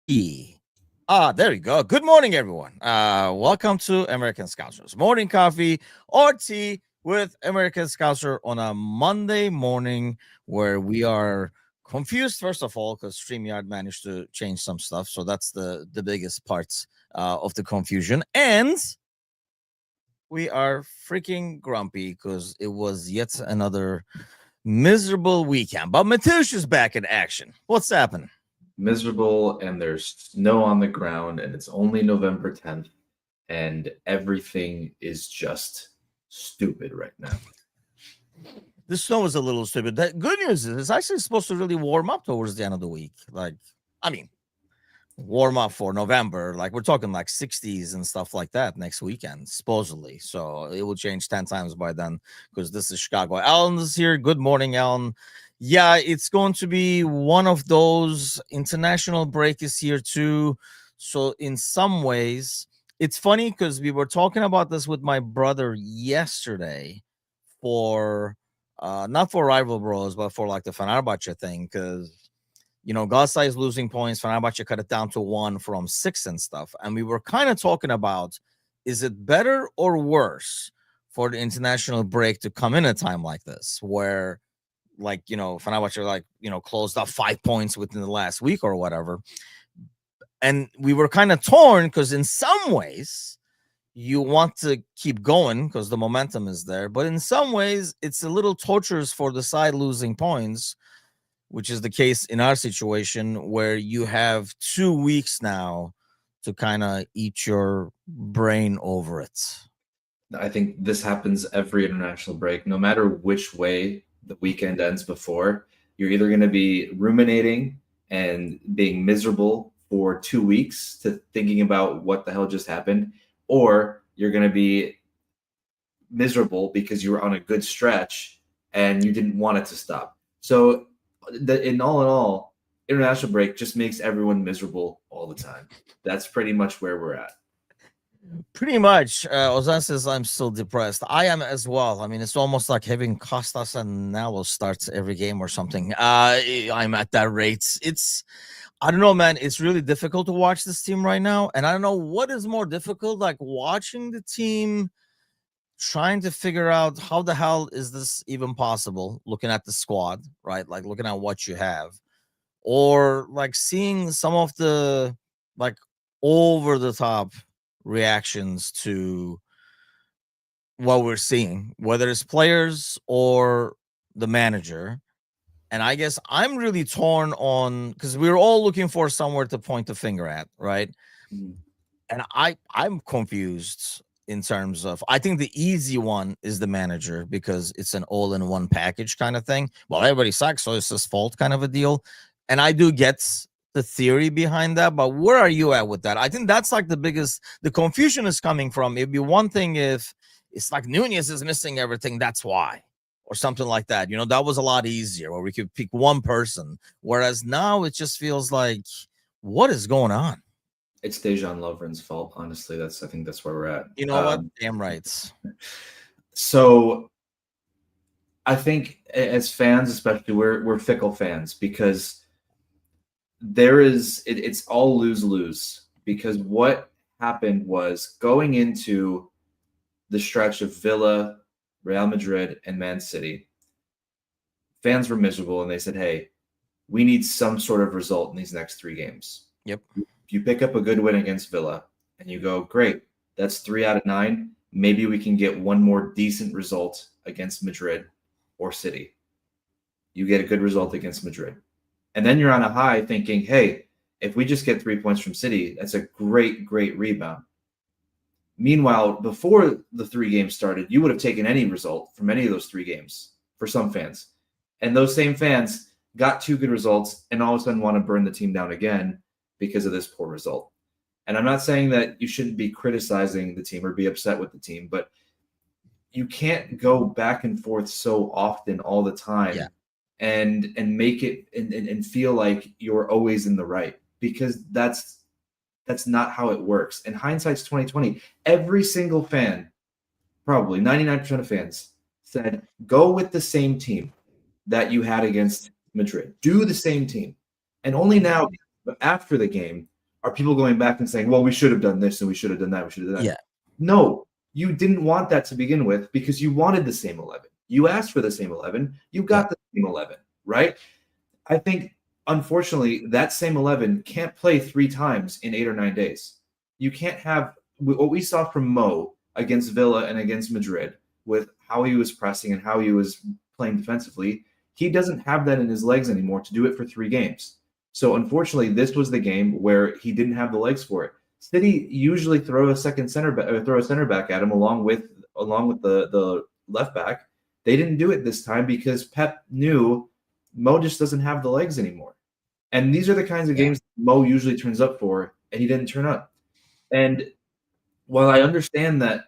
There you go. Good morning, everyone. Welcome to American Scousers Morning Coffee or Tea with American Scouser on a Monday morning where we are confused, first of all, because StreamYard managed to change some stuff. So that's the biggest parts of the confusion. And we are freaking grumpy because it was yet another miserable weekend. But Mateusz is back in action. What's happening? Miserable, and there's snow on the ground, and it's only November 10th, and everything is just stupid right now. The snow is a little stupid. The good news is it's actually supposed to really warm up towards the end of the week. Warm up for November. Like we're talking like 60s and stuff like that next weekend, supposedly. So it will change 10 times by then because this is Chicago. Alan is here. Good morning, Alan. Yeah, it's going to be one of those. International break is here too. So in some ways, it's funny because we were talking about this with my brother yesterday for not for rival bros, but for like the Fenerbahce thing, because Galatasaray is losing points. Fenerbahce cut it down to 1 from 6 and stuff. And we were kind of talking about, is it better or worse for the international break to come in a time like this, where Fenerbahce closed up 5 points within the last week or whatever. And we were kind of torn because in some ways you want to keep going because the momentum is there. But in some ways, it's a little torturous for the side losing points, which is the case in our situation where you have 2 weeks now to kind of eat your brain over it. I think this happens every international break. No matter which way the weekend ends before, you're either going to be ruminating and being miserable for 2 weeks to thinking about what the hell just happened, or you're going to be miserable because you were on a good stretch and you didn't want it to stop. So in all, international break just makes everyone miserable all the time. That's pretty much where we're at. Pretty much. Ozan says, I'm still depressed. I am as well. I mean, it's almost like having Costas and Nalo starts every game or something. I'm at that rate. I don't know, man. It's really difficult to watch this team right now. And I don't know what is more difficult, like watching the team, trying to figure out how the hell is this even possible, looking at the squad, right? Like looking at what you have, or like seeing some of the like over the top reactions to what we're seeing, whether it's players or the manager. And I guess I'm really torn on because we're all looking for somewhere to point the finger at, right? And I'm confused in terms of, I think the easy one is the manager because it's an all-in-one package kind of thing. Well, everybody sucks, so it's his fault kind of a deal. And I do get the theory behind that, but where are you at with that? I think that's like the confusion is coming from. It'd be one thing if it's like Nunez is missing everything, that's why, or something like that. That was a lot easier where we could pick one person. Whereas now it just feels like, what is going on? It's Dejan Lovren's fault, honestly. I think that's where we're at. You know what? Damn right. So I think as fans, especially, we're fickle fans because it's all lose-lose. Because what happened was going into the stretch of Villa, Real Madrid, and Man City, fans were miserable and they said, hey, we need some sort of result in these next 3 games. Yep. You pick up a good win against Villa and you go, great, that's 3 out of 9. Maybe we can get one more decent result against Madrid or City. You get a good result against Madrid. And then you're on a high thinking, hey, if we just get 3 points from City, that's a great, great rebound. Meanwhile, before the 3 games started, you would have taken any result from any of those 3 games for some fans. And those same fans got 2 good results and all of a sudden want to burn the team down again because of this poor result. And I'm not saying that you shouldn't be criticizing the team or be upset with the team, but you can't go back and forth so often all the time and make it and feel like you're always in the right, because that's not how it works. And hindsight's 2020. Every single fan, probably 99% of fans, said go with the same team that you had against Madrid. Do the same team. And only now, after the game, are people going back and saying, well, we should have done this and we should have done that, we should have done that? Yeah. No, you didn't want that to begin with because you wanted the same 11. You asked for the same 11. You got the same 11, right? I think, unfortunately, that same 11 can't play 3 times in 8 or 9 days. You can't have what we saw from Mo against Villa and against Madrid with how he was pressing and how he was playing defensively. He doesn't have that in his legs anymore to do it for 3 games. So, unfortunately, this was the game where he didn't have the legs for it. City usually throw a center back at him along with the left back. They didn't do it this time because Pep knew Mo just doesn't have the legs anymore. And these are the kinds of games Mo usually turns up for, and he didn't turn up. And while I understand that,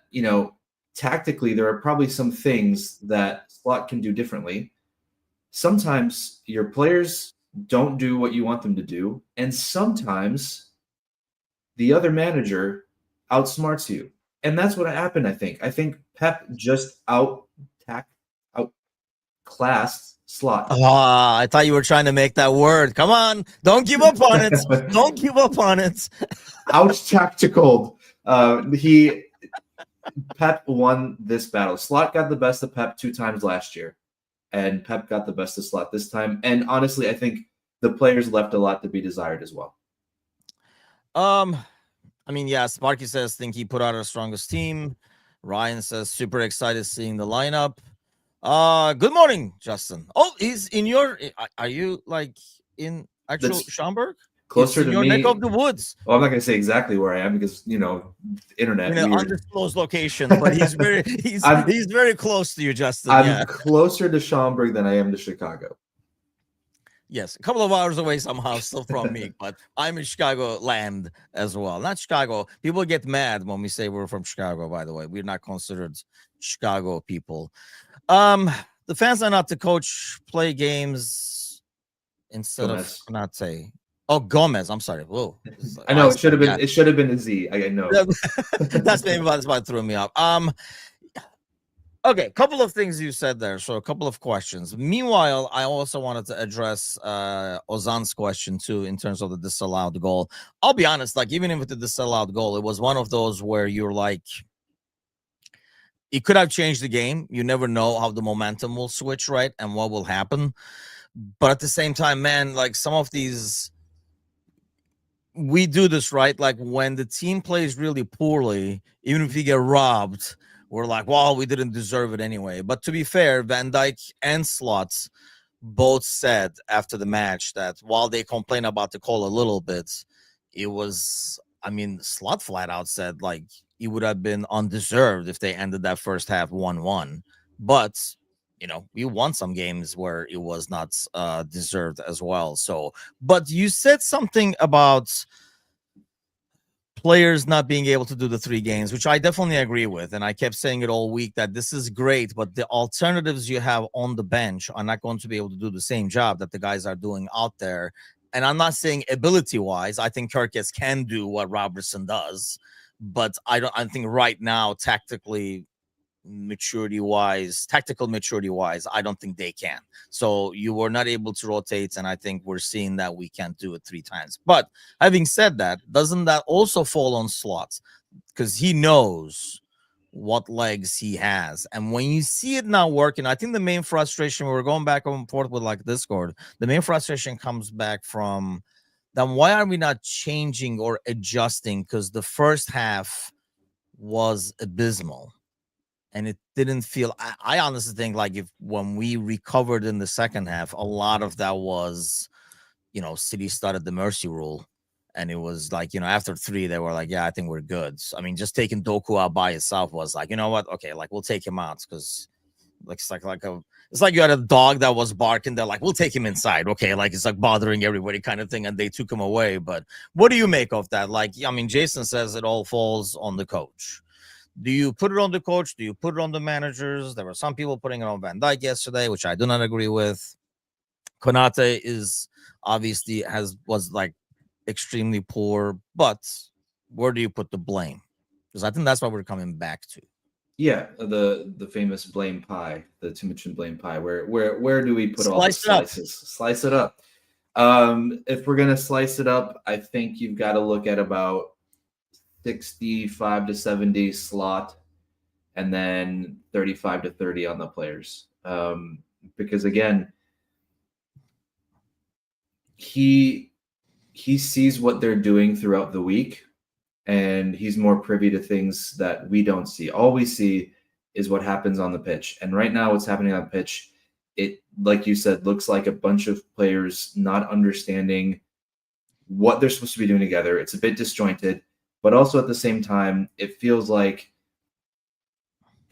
tactically there are probably some things that Slot can do differently, sometimes your players don't do what you want them to do, and sometimes the other manager outsmarts you. And that's what happened, I think. I think Pep just outclassed Slot. I thought you were trying to make that word. Come on. Don't give up on it. Don't give up on it. Out-tacticaled. Pep won this battle. Slot got the best of Pep 2 times last year, and Pep got the best of Slot this time. And honestly, I think the players left a lot to be desired as well. Sparky says, think he put out our strongest team. Ryan says, super excited seeing the lineup. Good morning, Justin. Oh, he's in your. Are you like in actual Schaumburg? Closer to your me. Neck of the woods. Well, I'm not going to say exactly where I am because internet. In an undisclosed location, but he's very close to you, Justin. I'm closer to Schaumburg than I am to Chicago. Yes, a couple of hours away somehow, still from me, but I'm in Chicago land as well. Not Chicago. People get mad when we say we're from Chicago, by the way. We're not considered Chicago people. The fans are not the coach, play games instead of Konate. Oh, Gomez. I'm sorry. Whoa. I know it should have been. It should have been a Z. I know. That's maybe what threw me off. Okay, a couple of things you said there. So a couple of questions. Meanwhile, I also wanted to address Ozan's question too in terms of the disallowed goal. I'll be honest, like even with the disallowed goal, it was one of those where you're like, it could have changed the game. You never know how the momentum will switch, right? And what will happen. But at the same time, man, like some of these, we do this, right? Like when the team plays really poorly, even if you get robbed, we're like, well, we didn't deserve it anyway. But to be fair, Van Dijk and Slot both said after the match that while they complain about the call a little bit, it was, Slot flat out said like it would have been undeserved if they ended that first half 1-1. But, we won some games where it was not deserved as well. So, but you said something about players not being able to do the 3 games, which I definitely agree with. And I kept saying it all week that this is great, but the alternatives you have on the bench are not going to be able to do the same job that the guys are doing out there. And I'm not saying ability-wise. I think Kirkes can do what Robertson does, but I think right now, tactical maturity-wise, I don't think they can. So you were not able to rotate, and I think we're seeing that we can't do it 3 times. But having said that, doesn't that also fall on Slots? Because he knows what legs he has. And when you see it not working, I think the main frustration, we were going back and forth with like Discord, the main frustration comes back from, then why are we not changing or adjusting? Because the first half was abysmal. And it didn't feel, I honestly think like when we recovered in the second half, a lot of that was, City started the mercy rule. And it was like, after 3, they were like, yeah, I think we're good. So, just taking Doku out by itself was like, you know what? Okay, like we'll take him out because it's like you had a dog that was barking. They're like, we'll take him inside. Okay, like it's like bothering everybody kind of thing. And they took him away. But what do you make of that? Like, Jason says it all falls on the coach. Do you put it on the coach? Do you put it on the managers? There were some people putting it on Van Dijk yesterday, which I do not agree with. Konate is obviously was like extremely poor, but where do you put the blame? Because I think that's what we're coming back to. Yeah, the famous blame pie, the Timuchin blame pie. Where do we put all the slices? Slice it up. If we're gonna slice it up, I think you've got to look at about 65 to 70 slot, and then 35 to 30 on the players. Because again, he sees what they're doing throughout the week, and he's more privy to things that we don't see. All we see is what happens on the pitch. And right now, what's happening on the pitch, it, like you said, looks like a bunch of players not understanding what they're supposed to be doing together. It's a bit disjointed, but also at the same time, it feels like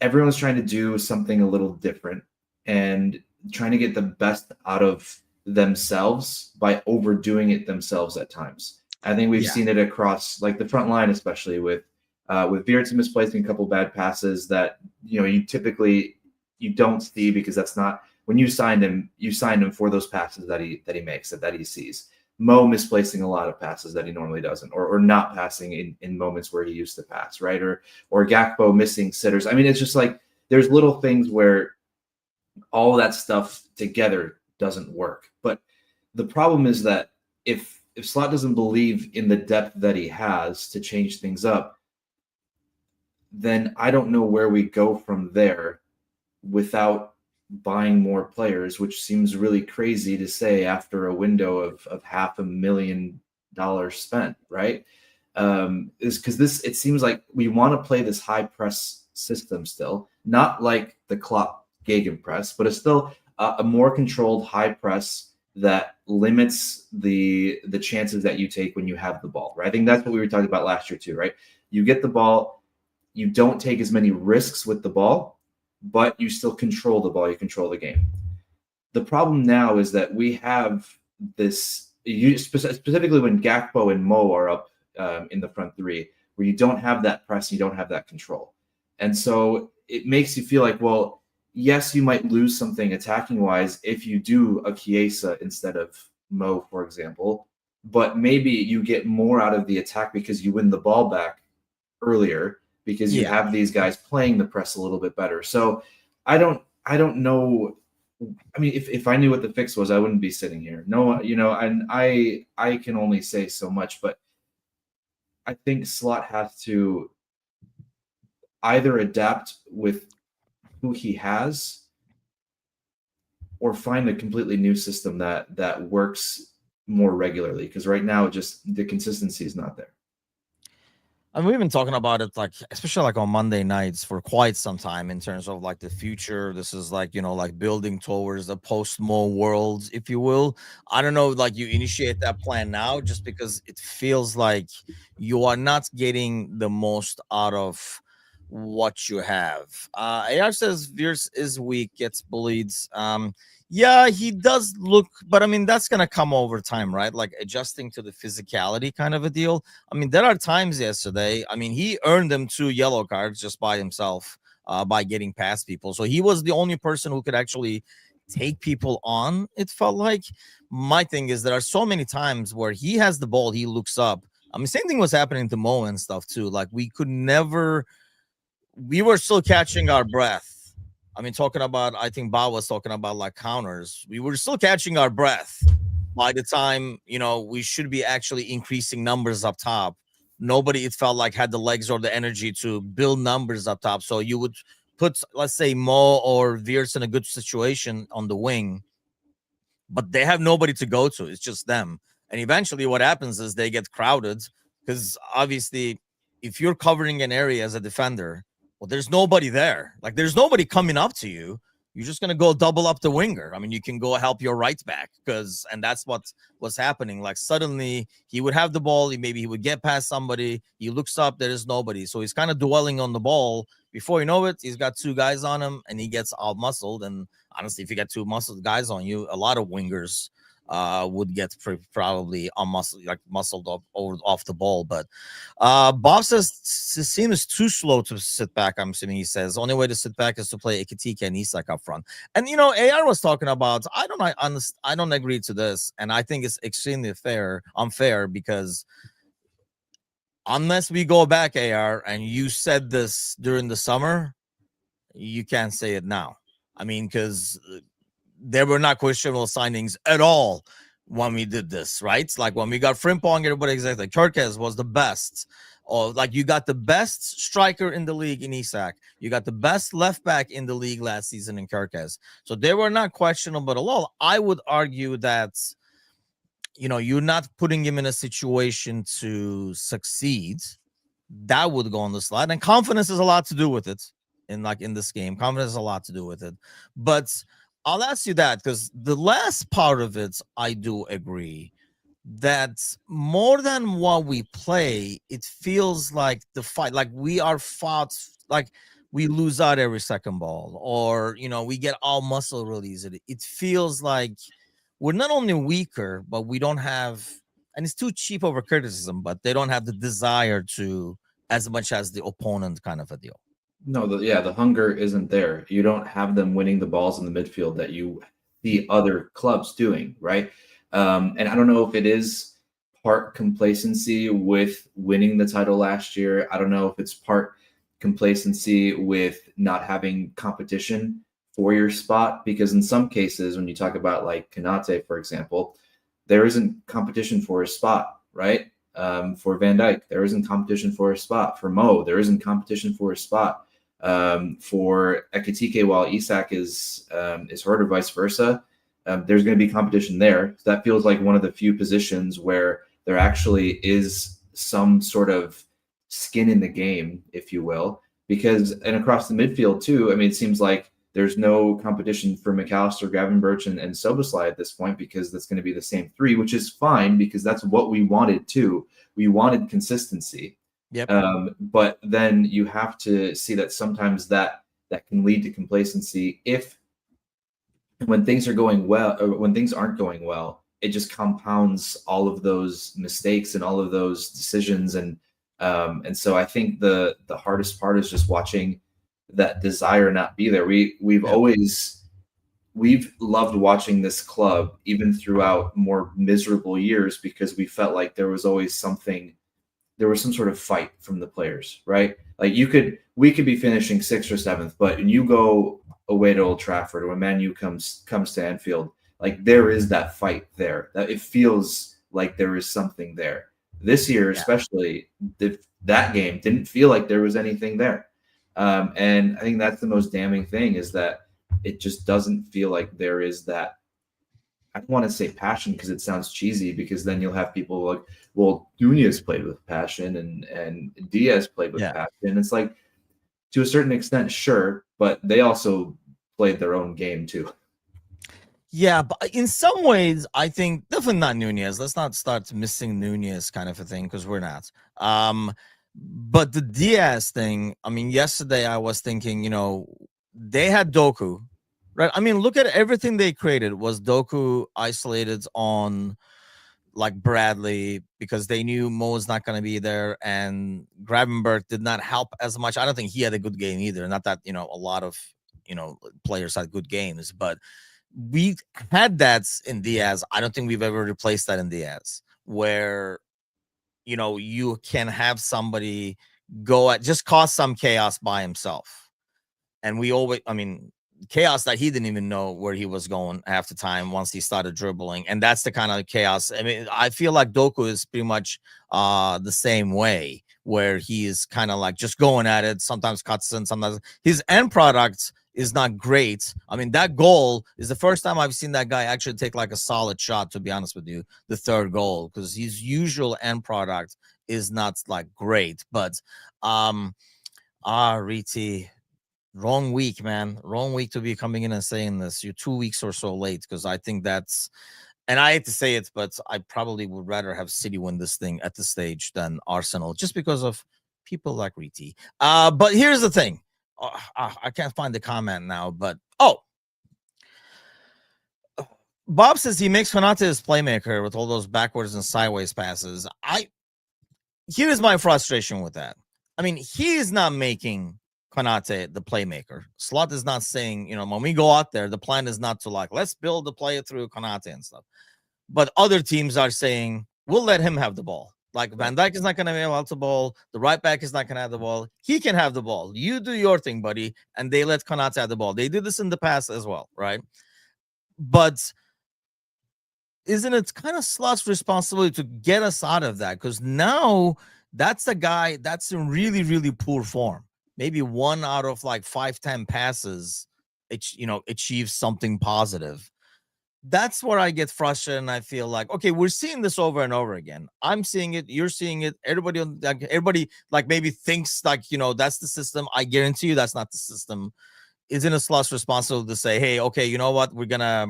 everyone's trying to do something a little different and trying to get the best out of themselves by overdoing it themselves at times. I think we've seen it across like the front line, especially with Beerton misplacing a couple bad passes that you typically you don't see, because that's not when you signed him for those passes that he makes, that he sees. Mo misplacing a lot of passes that he normally doesn't, or not passing in moments where he used to pass, right? Or Gakpo missing sitters. I mean, it's just like there's little things where all of that stuff together doesn't work. But the problem is that if Slot doesn't believe in the depth that he has to change things up, then I don't know where we go from there without buying more players, which seems really crazy to say after a window of $500,000 spent, right? Is because it seems like we want to play this high press system still, not like the Klopp gegenpress, but it's still a more controlled high press that limits the chances that you take when you have the ball, right? I think that's what we were talking about last year too, right? You get the ball, you don't take as many risks with the ball, but you still control the ball, you control the game. The problem now is that we have this, specifically when Gakpo and Mo are up in the front three, where you don't have that press, you don't have that control. And so it makes you feel like, well, yes, you might lose something attacking wise if you do a Chiesa instead of Mo, for example, but maybe you get more out of the attack because you win the ball back earlier, because you have these guys playing the press a little bit better. So I don't know. I mean, if I knew what the fix was, I wouldn't be sitting here. No, and I can only say so much, but I think Slot has to either adapt with who he has or find a completely new system that works more regularly, because right now just the consistency is not there. And we've been talking about it, like, especially like on Monday nights for quite some time in terms of like the future. This is like, like building towards the post-Mo world, if you will. I don't know, like you initiate that plan now just because it feels like you are not getting the most out of what you have. AR says Veers is weak, gets bullied. Yeah, he does look, but I mean, that's going to come over time, right? Like adjusting to the physicality kind of a deal. I mean, there are times yesterday, I mean, he earned them 2 yellow cards just by himself, by getting past people. So he was the only person who could actually take people on, it felt like. My thing is, there are so many times where he has the ball, he looks up. I mean, same thing was happening to Mo and stuff too. Like we were still catching our breath. I mean, talking about, I think Bob was talking about like counters. We were still catching our breath by the time, we should be actually increasing numbers up top. Nobody, it felt like, had the legs or the energy to build numbers up top. So you would put, let's say, Mo or Veers in a good situation on the wing, but they have nobody to go to. It's just them. And eventually what happens is they get crowded, because obviously if you're covering an area as a defender, well, there's nobody there. Like there's nobody coming up to you. You're just going to go double up the winger. I mean, you can go help your right back, and that's what was happening. Like suddenly he would have the ball. Maybe he would get past somebody. He looks up. There is nobody. So he's kind of dwelling on the ball. Before you know it, he's got 2 guys on him and he gets out muscled. And honestly, if you got 2 muscled guys on you, a lot of wingers would get probably muscled up off the ball. But Bob says it seems too slow to sit back. I'm assuming he says only way to sit back is to play Ekitike and Isak up front. And AR was talking about, I don't agree to this, and I think it's extremely unfair, because unless we go back, AR, and you said this during the summer, you can't say it now. I mean, because there were not questionable signings at all when we did this, right? Like when we got Frimpong, everybody exactly. Kirkes was the best. Or like you got the best striker in the league in Isak. You got the best left back in the league last season in Kirkes. So they were not questionable at all. I would argue that, you're not putting him in a situation to succeed. That would go on the slide. And confidence is a lot to do with it in this game. Confidence is a lot to do with it. But I'll ask you that because the last part of it, I do agree that more than what we play, it feels like the fight, like we are fought, like we lose out every second ball, or we get all muscle release. It feels like we're not only weaker, but we don't have, and it's too cheap over criticism, but they don't have the desire to as much as the opponent kind of a deal. No, the hunger isn't there. You don't have them winning the balls in the midfield that you see other clubs doing, right? And I don't know if it is part complacency with winning the title last year. I don't know if it's part complacency with not having competition for your spot, because in some cases, when you talk about like Konate, for example, there isn't competition for a spot, right? For Van Dijk, there isn't competition for a spot. For Mo, there isn't competition for a spot. For Ekitike, while Isak is hurt or vice versa, there's going to be competition there. So that feels like one of the few positions where there actually is some sort of skin in the game, if you will, and across the midfield too. I mean, it seems like there's no competition for McAllister, Gravenberch, and Szoboszlai at this point, because that's going to be the same three, which is fine because that's what we wanted too. We wanted consistency. Yep. But then you have to see that sometimes that can lead to complacency when things are going well, or when things aren't going well, it just compounds all of those mistakes and all of those decisions. And so I think the hardest part is just watching that desire not be there. We've loved watching this club even throughout more miserable years, because we felt like there was always something. There was some sort of fight from the players, right? Like we could be finishing 6th or 7th, but when you go away to Old Trafford, or when Man U comes to Anfield, like there is that fight there. That it feels like there is something there. This year, especially, that game didn't feel like there was anything there. And I think that's the most damning thing, is that it just doesn't feel like there is that. I don't want to say passion because it sounds cheesy, because then you'll have people like, well, Nunez played with passion and Diaz played with passion. It's like, to a certain extent, sure, but they also played their own game too. Yeah, but in some ways, I think definitely not Nunez. Let's not start missing Nunez kind of a thing, because we're not. But the Diaz thing, I mean, yesterday I was thinking, they had Doku, right? I mean, look at everything they created was Doku isolated on like Bradley, because they knew Mo's not going to be there, and Gravenberch did not help as much. I don't think he had a good game either. Not that, a lot of, players had good games, but we had that in Diaz. I don't think we've ever replaced that in Diaz, where, you can have somebody just cause some chaos by himself. And we always, chaos that he didn't even know where he was going half the time once he started dribbling. And that's the kind of chaos. I mean, I feel like Doku is pretty much the same way, where he is kind of like just going at it, sometimes cuts in, sometimes his end product is not great. I mean, that goal is the first time I've seen that guy actually take like a solid shot, to be honest with you, the third goal, because his usual end product is not like great. But Riti, wrong week, man. Wrong week to be coming in and saying this. You're 2 weeks or so late, because I think that's, and I hate to say it, but I probably would rather have City win this thing at this stage than Arsenal, just because of people like Riti. But here's the thing. I can't find the comment now, but Bob says he makes Konate his playmaker with all those backwards and sideways passes. Here's my frustration with that. I mean, he is not making Konate the playmaker. Slot is not saying, when we go out there, the plan is not to like, let's build the play through Konate and stuff. But other teams are saying, we'll let him have the ball. Like Van Dijk is not going to be able to ball. The right back is not going to have the ball. He can have the ball. You do your thing, buddy. And they let Konate have the ball. They did this in the past as well, right? But isn't it kind of Slot's responsibility to get us out of that? Because now that's the guy that's in really, really poor form. Maybe one out of like 5, 10 passes, achieves something positive. That's where I get frustrated, and I feel like, okay, we're seeing this over and over again. I'm seeing it, you're seeing it. Everybody like maybe thinks like that's the system. I guarantee you that's not the system. Isn't a Slot's responsible to say, hey, okay, you know what, we're gonna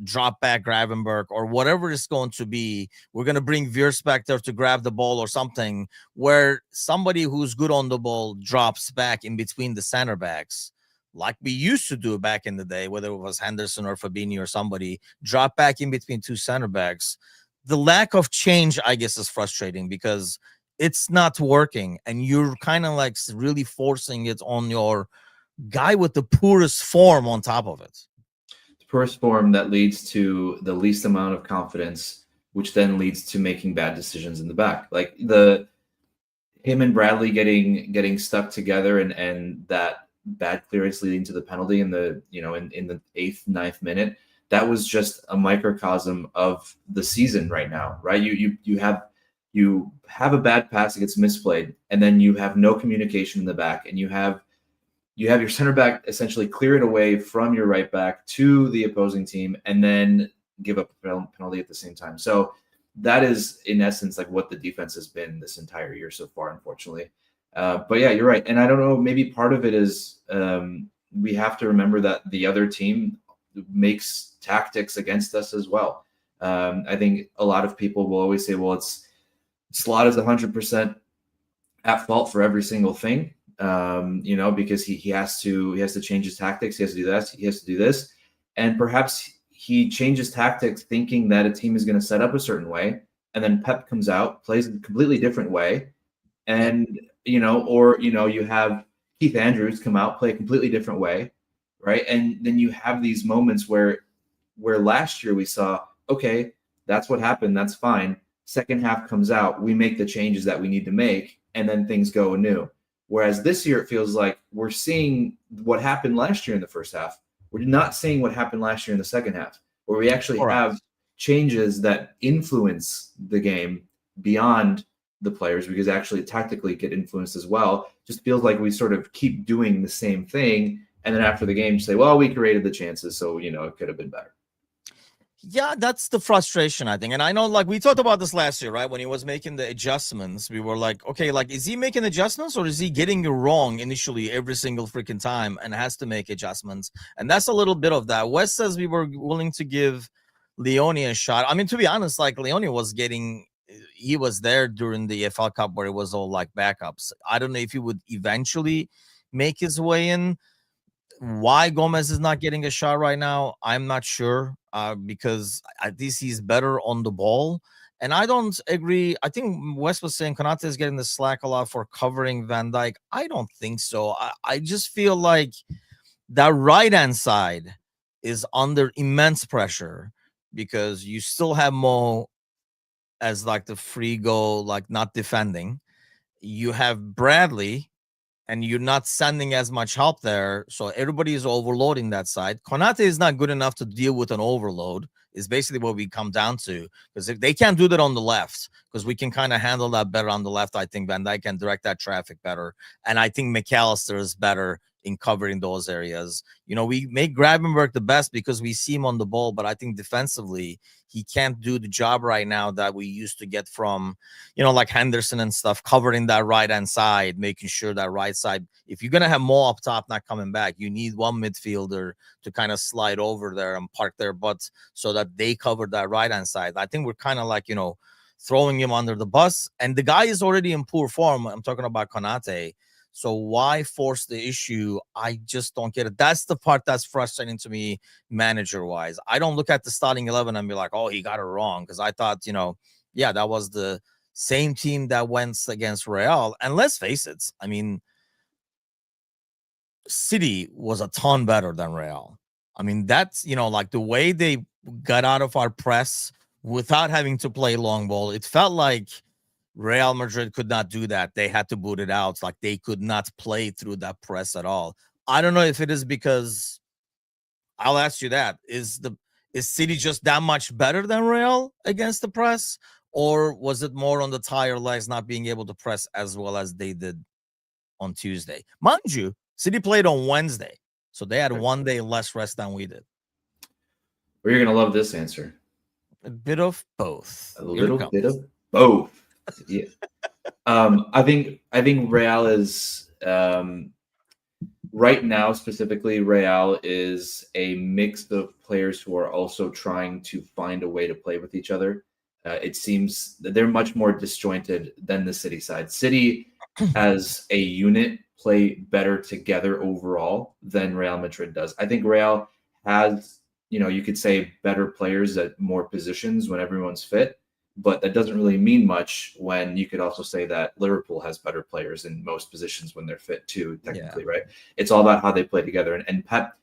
drop back Gravenberg or whatever it's going to be. We're going to bring Veerspector to grab the ball or something where somebody who's good on the ball drops back in between the center backs, like we used to do back in the day, whether it was Henderson or Fabini or somebody, drop back in between two center backs. The lack of change, I guess, is frustrating because it's not working and you're kind of like really forcing it on your guy with the poorest form on top of it. First form that leads to the least amount of confidence, which then leads to making bad decisions in the back. Like him and Bradley getting stuck together and that bad clearance leading to the penalty in the in the 8th, 9th minute. That was just a microcosm of the season right now, right? You have a bad pass that gets misplayed, and then you have no communication in the back, and you have your center back essentially clear it away from your right back to the opposing team and then give up a penalty at the same time. So that is in essence like what the defense has been this entire year so far, unfortunately. But yeah, you're right. And I don't know, maybe part of it is we have to remember that the other team makes tactics against us as well. I think a lot of people will always say, well, Slot is 100% at fault for every single thing. Because he has to change his tactics. He has to do that. He has to do this. And perhaps he changes tactics thinking that a team is going to set up a certain way. And then Pep comes out, plays a completely different way. And, you have Keith Andrews come out, play a completely different way. Right. And then you have these moments where last year we saw, okay, that's what happened. That's fine. Second half comes out. We make the changes that we need to make. And then things go anew. Whereas this year, it feels like we're seeing what happened last year in the first half. We're not seeing what happened last year in the second half, where we actually have changes that influence the game beyond the players, because actually tactically get influenced as well. Just feels like we sort of keep doing the same thing. And then after the game, you say, well, we created the chances, so, it could have been better. Yeah, that's the frustration, I think. And I know, like, we talked about this last year, right? When he was making the adjustments, we were like, okay, like, is he making adjustments or is he getting it wrong initially every single freaking time and has to make adjustments? And that's a little bit of that. Wes says we were willing to give Leone a shot. I mean, to be honest, like, Leone he was there during the FL Cup where it was all like backups. I don't know if he would eventually make his way in. Why Gomez is not getting a shot right now, I'm not sure. Because at least he's better on the ball. And I don't agree. I think Wes was saying Konate is getting the slack a lot for covering Van Dijk. I don't think so. I just feel like that right hand side is under immense pressure because you still have Mo as like the free goal, like not defending. You have Bradley, and you're not sending as much help there. So everybody is overloading that side. Konate is not good enough to deal with an overload, is basically what we come down to. Because if they can't do that on the left, because we can kind of handle that better on the left, I think Van Dijk can direct that traffic better. And I think McAllister is better in covering those areas. We make Gravenberg the best because we see him on the ball, but I think defensively, he can't do the job right now that we used to get from, like Henderson and stuff, covering that right-hand side, making sure that right side, if you're going to have Mo up top not coming back, you need one midfielder to kind of slide over there and park their butts so that they cover that right-hand side. I think we're kind of like, throwing him under the bus. And the guy is already in poor form. I'm talking about Konate. So why force the issue? I just don't get it. That's the part that's frustrating to me manager-wise. I don't look at the starting 11 and be like, oh, he got it wrong. Because I thought, that was the same team that went against Real. And let's face it, I mean, City was a ton better than Real. I mean, that's, like the way they got out of our press without having to play long ball, it felt like Real Madrid could not do that. They had to boot it out. Like they could not play through that press at all. I don't know if it is because I'll ask you that. is City just that much better than Real against the press, or was it more on the tired legs not being able to press as well as they did on Tuesday? Mind you, City played on Wednesday, so they had 1 day less rest than we did. Well, you're gonna love this answer. A bit of both. A Here it little comes. bit of both. Yeah. I think Real is right now specifically. Real is a mix of players who are also trying to find a way to play with each other. It seems that they're much more disjointed than the City side. City, as a unit, play better together overall than Real Madrid does. I think Real has, you could say better players at more positions when everyone's fit, but that doesn't really mean much when you could also say that Liverpool has better players in most positions when they're fit too, technically, right? It's all about how they play together. And Pep,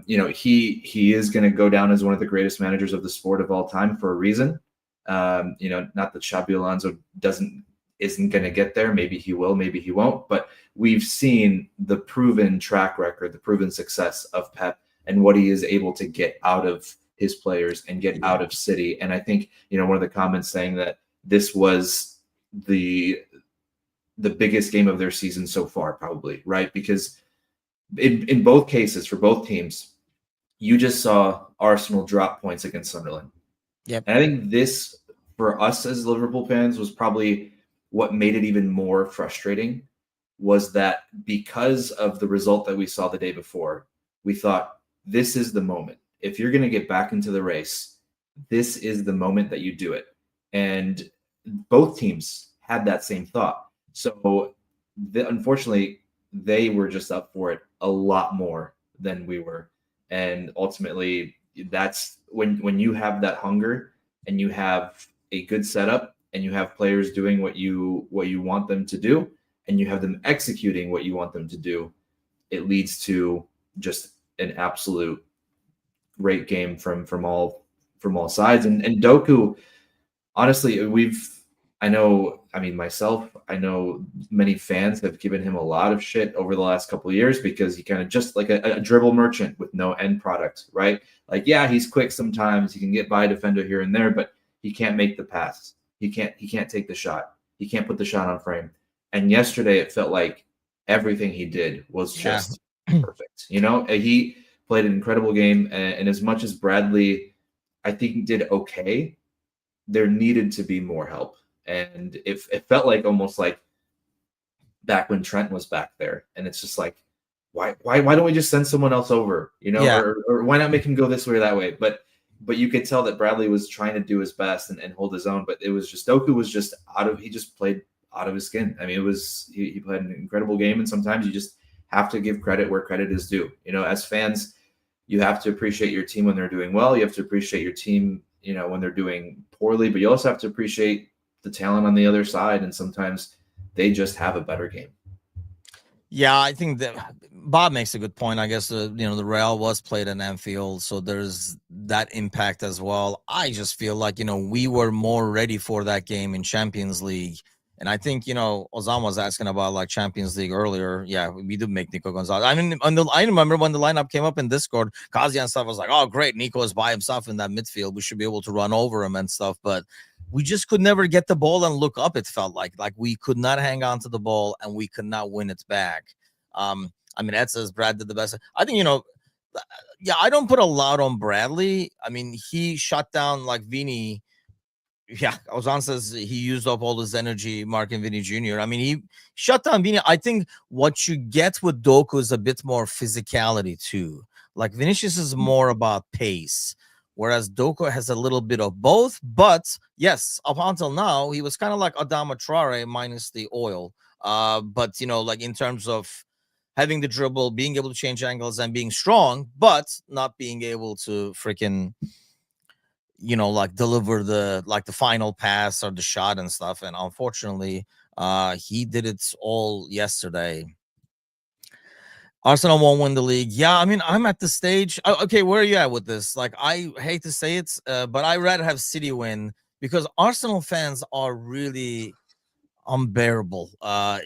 he is going to go down as one of the greatest managers of the sport of all time for a reason. Not that Xabi Alonso isn't going to get there. Maybe he will, maybe he won't. But we've seen the proven track record, the proven success of Pep and what he is able to get out of his players and get out of City. And I think, one of the comments saying that this was the biggest game of their season so far, probably, right? Because in both cases, for both teams, you just saw Arsenal drop points against Sunderland. Yep. And I think this, for us as Liverpool fans, was probably what made it even more frustrating, was that because of the result that we saw the day before, we thought, this is the moment. If you're going to get back into the race, this is the moment that you do it. And both teams had that same thought. So unfortunately, they were just up for it a lot more than we were. And ultimately, that's when you have that hunger and you have a good setup and you have players doing what you want them to do and you have them executing what you want them to do, it leads to just an absolute great game from all sides. And Doku, honestly, I know many fans have given him a lot of shit over the last couple of years because he kind of just like a dribble merchant with no end product, right? Like, yeah, he's quick sometimes, he can get by a defender here and there, but he can't make the pass. He can't take the shot. He can't put the shot on frame. And yesterday it felt like everything he did was just perfect. He played an incredible game, and as much as Bradley, I think, did okay, there needed to be more help. And it felt like almost like back when Trent was back there. And it's just like, why don't we just send someone else over? Or why not make him go this way or that way? But you could tell that Bradley was trying to do his best and hold his own. But it was just Doku was just he just played out of his skin. I mean, it was he played an incredible game, and sometimes you just have to give credit where credit is due. As fans, you have to appreciate your team when they're doing well. You have to appreciate your team, when they're doing poorly, but you also have to appreciate the talent on the other side. And sometimes they just have a better game. Yeah, I think that Bob makes a good point. I guess, the Real was played in Anfield, so there's that impact as well. I just feel like, we were more ready for that game in Champions League. And I think, Ozan was asking about like Champions League earlier. Yeah, we did make Nico Gonzalez. I mean, I remember when the lineup came up in Discord, Kazi and stuff was like, oh, great, Nico is by himself in that midfield. We should be able to run over him and stuff. But we just could never get the ball and look up. It felt like we could not hang on to the ball and we could not win it back. I mean, Ed says Brad did the best. I think, I don't put a lot on Bradley. I mean, he shut down like Vini. Yeah, Ozan says he used up all his energy, Mark and Vinny Jr. I mean, he shut down Vini. I think what you get with Doku is a bit more physicality too. Like Vinicius is more about pace, whereas Doku has a little bit of both. But yes, up until now, he was kind of like Adama Traore minus the oil. But like in terms of having the dribble, being able to change angles and being strong, but not being able to freaking like deliver the final pass or the shot and stuff. And unfortunately, he did it all yesterday. Arsenal won't win the league. Yeah, I mean, I'm at the stage. Okay, where are you at with this? Like, I hate to say it, but I rather have City win because Arsenal fans are really unbearable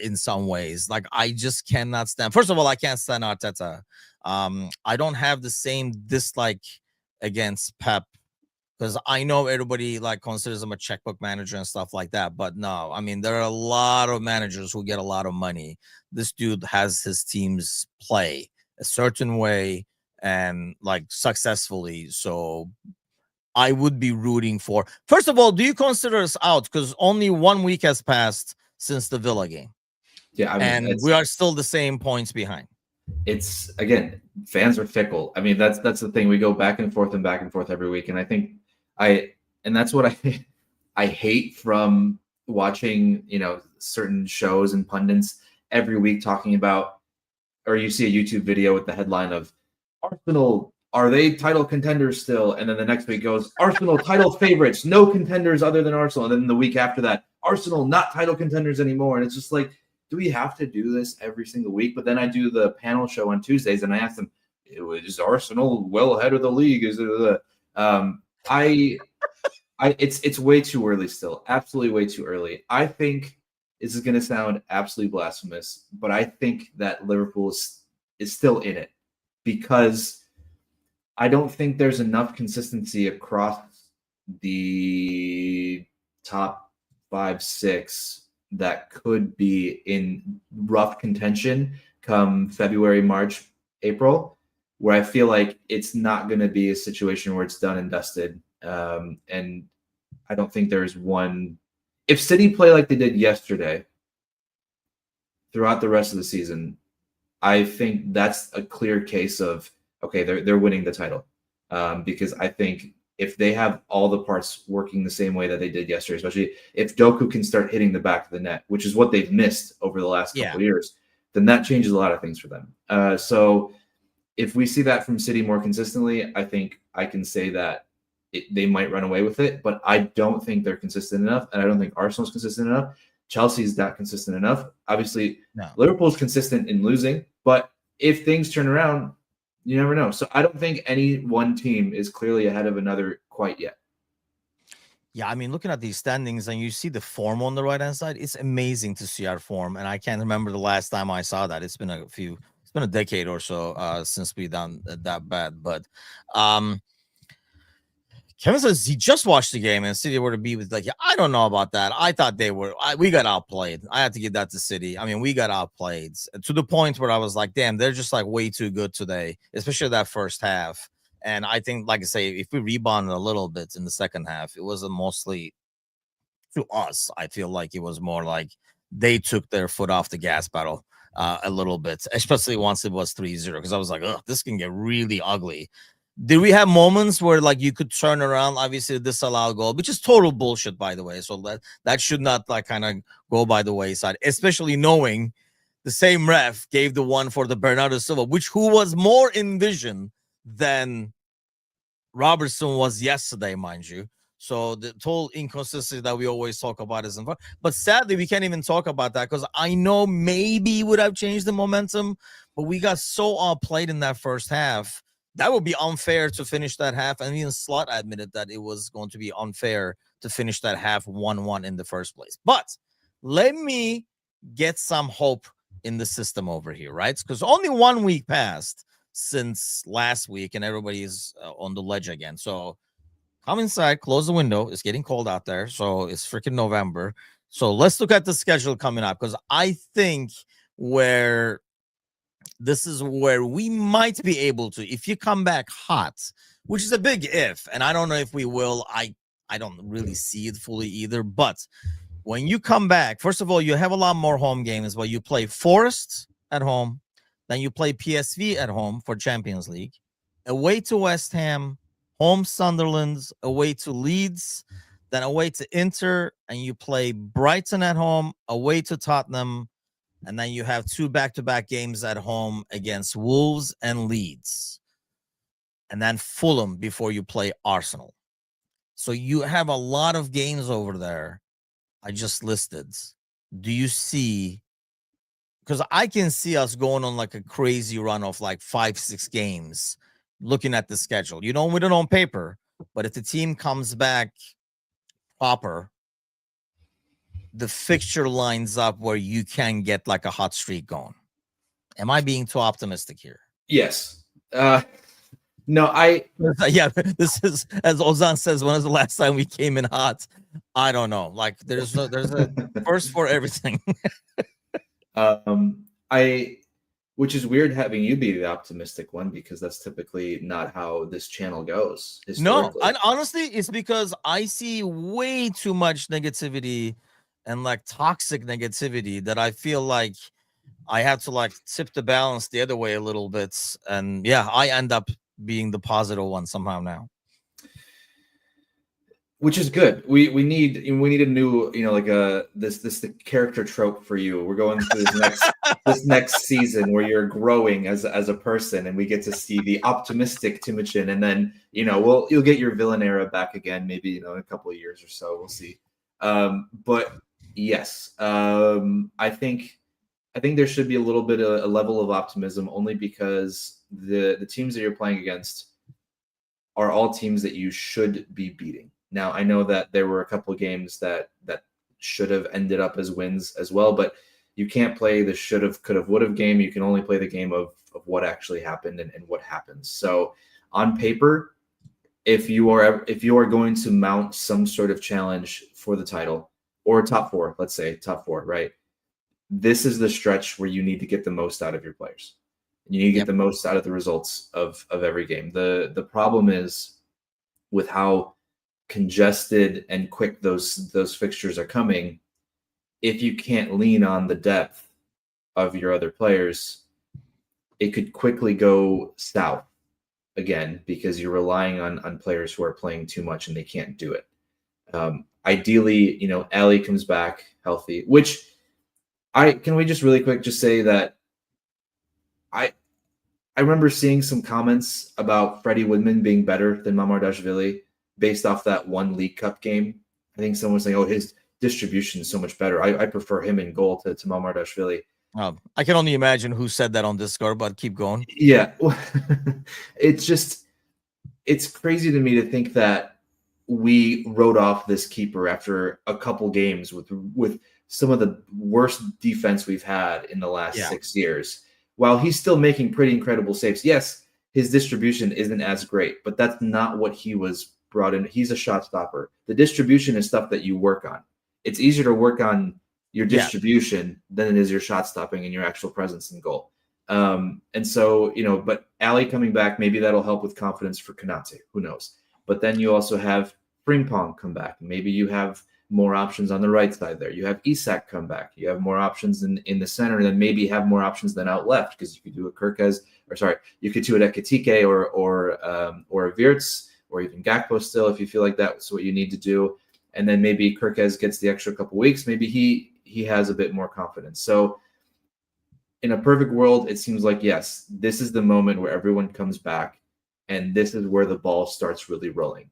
in some ways. Like, I just cannot stand. First of all, I can't stand Arteta. I don't have the same dislike against Pep, because I know everybody like considers him a checkbook manager and stuff like that. But no, I mean, there are a lot of managers who get a lot of money. This dude has his teams play a certain way and like successfully. So I would be rooting for. First of all, do you consider us out? Because only 1 week has passed since the Villa game. Yeah, I mean, and we are still the same points behind. It's again, fans are fickle. I mean, that's the thing. We go back and forth every week, and I think and that's what I hate from watching, certain shows and pundits every week talking about, or you see a YouTube video with the headline of Arsenal, are they title contenders still? And then the next week goes, Arsenal title favorites, no contenders other than Arsenal. And then the week after that, Arsenal not title contenders anymore. And it's just like, do we have to do this every single week? But then I do the panel show on Tuesdays and I ask them, is Arsenal well ahead of the league? Is it it's way too early still. Absolutely way too early. I think this is going to sound absolutely blasphemous, but I think that Liverpool is still in it because I don't think there's enough consistency across the top 5, 6 that could be in rough contention come February, March, April, where I feel like it's not going to be a situation where it's done and dusted. And I don't think there's one. If City play like they did yesterday throughout the rest of the season, I think that's a clear case of, okay, they're winning the title. Because I think if they have all the parts working the same way that they did yesterday, especially if Doku can start hitting the back of the net, which is what they've missed over the last couple of years, then that changes a lot of things for them. So if we see that from City more consistently, I think I can say that they might run away with it, but I don't think they're consistent enough, and I don't think Arsenal's consistent enough. Chelsea's not consistent enough. Obviously, Liverpool's consistent in losing, but if things turn around, you never know. So I don't think any one team is clearly ahead of another quite yet. Yeah, I mean, looking at these standings and you see the form on the right-hand side, it's amazing to see our form. And I can't remember the last time I saw that. It's been a decade or so since we done that bad. But Kevin says he just watched the game and City were to be with like, I don't know about that. I thought we got outplayed. I had to give that to City. I mean, we got outplayed to the point where I was like, damn, they're just like way too good today, especially that first half. And I think, like I say, if we rebounded a little bit in the second half, it wasn't mostly to us. I feel like it was more like they took their foot off the gas pedal a little bit, especially once it was 3-0, because I was like, oh, this can get really ugly. Did we have moments where like you could turn around, obviously disallow goal, which is total bullshit, by the way. So that should not like kind of go by the wayside, especially knowing the same ref gave the one for the Bernardo Silva, who was more in vision than Robertson was yesterday, mind you. So the total inconsistency that we always talk about is involved. But sadly, we can't even talk about that because I know maybe would have changed the momentum, but we got so outplayed in that first half. That would be unfair to finish that half. And even Slot admitted that it was going to be unfair to finish that half 1-1 in the first place. But let me get some hope in the system over here, right? Because only 1 week passed since last week and everybody's on the ledge again. So come inside, close the window. It's getting cold out there. So it's freaking November. So let's look at the schedule coming up because I think this is where we might be able to, if you come back hot, which is a big if, and I don't know if we will. I don't really see it fully either. But when you come back, first of all, you have a lot more home games, but you play Forest at home, then you play PSV at home for Champions League, away to West Ham, home Sunderland, away to Leeds, then away to Inter, and you play Brighton at home, away to Tottenham, and then you have 2 back-to-back games at home against Wolves and Leeds. And then Fulham before you play Arsenal. So you have a lot of games over there I just listed. Do you see? Because I can see us going on like a crazy run of like 5, 6 games looking at the schedule. You don't win it on paper, but if the team comes back proper, the fixture lines up where you can get like a hot streak going. Am I being too optimistic here? Yes. No, Yeah, this is, as Ozan says, when was the last time we came in hot? I don't know. Like there's a first for everything. I which is weird having you be the optimistic one because that's typically not how this channel goes No, historically. and honestly, it's because I see way too much negativity and like toxic negativity that I feel like I have to like tip the balance the other way a little bit. And yeah, I end up being the positive one somehow now. Which is good. We need a new, like this the character trope for you. We're going through this next season where you're growing as a person, and we get to see the optimistic Timochin, and then you'll get your villain era back again, maybe in a couple of years or so. We'll see. But yes, I think there should be a little bit of a level of optimism, only because the teams that you're playing against are all teams that you should be beating. Now, I know that there were a couple of games that should have ended up as wins as well, but you can't play the should have, could have, would have game. You can only play the game of what actually happened and what happens. So on paper, if you are going to mount some sort of challenge for the title or top four, let's say top four, right? This is the stretch where you need to get the most out of your players. You need to get the most out of the results of every game. The problem is with how congested and quick those fixtures are coming. If you can't lean on the depth of your other players, it could quickly go south again because you're relying on players who are playing too much and they can't do it. Ideally, Ali comes back healthy, which can we just really quick just say that I remember seeing some comments about Freddie Woodman being better than Mamardashvili based off that one League Cup game. I think someone was saying, "Oh, his distribution is so much better. I prefer him in goal to Mamardashvili." I can only imagine who said that on Discord, but keep going. Yeah, it's crazy to me to think that we wrote off this keeper after a couple games with some of the worst defense we've had in the last 6 years. While he's still making pretty incredible saves, yes, his distribution isn't as great, but that's not what he was brought in. He's a shot stopper. The distribution is stuff that you work on. It's easier to work on your distribution than it is your shot stopping and your actual presence in goal. And so, but Ali coming back, maybe that'll help with confidence for Konate. Who knows? But then you also have Frimpong come back. Maybe you have more options on the right side there. You have Isak come back. You have more options in the center, and then maybe have more options than out left because you could do a Kirkez, you could do an Ekatike or a Wirtz or even Gakpo still if you feel like that's what you need to do. And then maybe Kirkez gets the extra couple weeks. Maybe he has a bit more confidence. So in a perfect world, it seems like, yes, this is the moment where everyone comes back, and this is where the ball starts really rolling.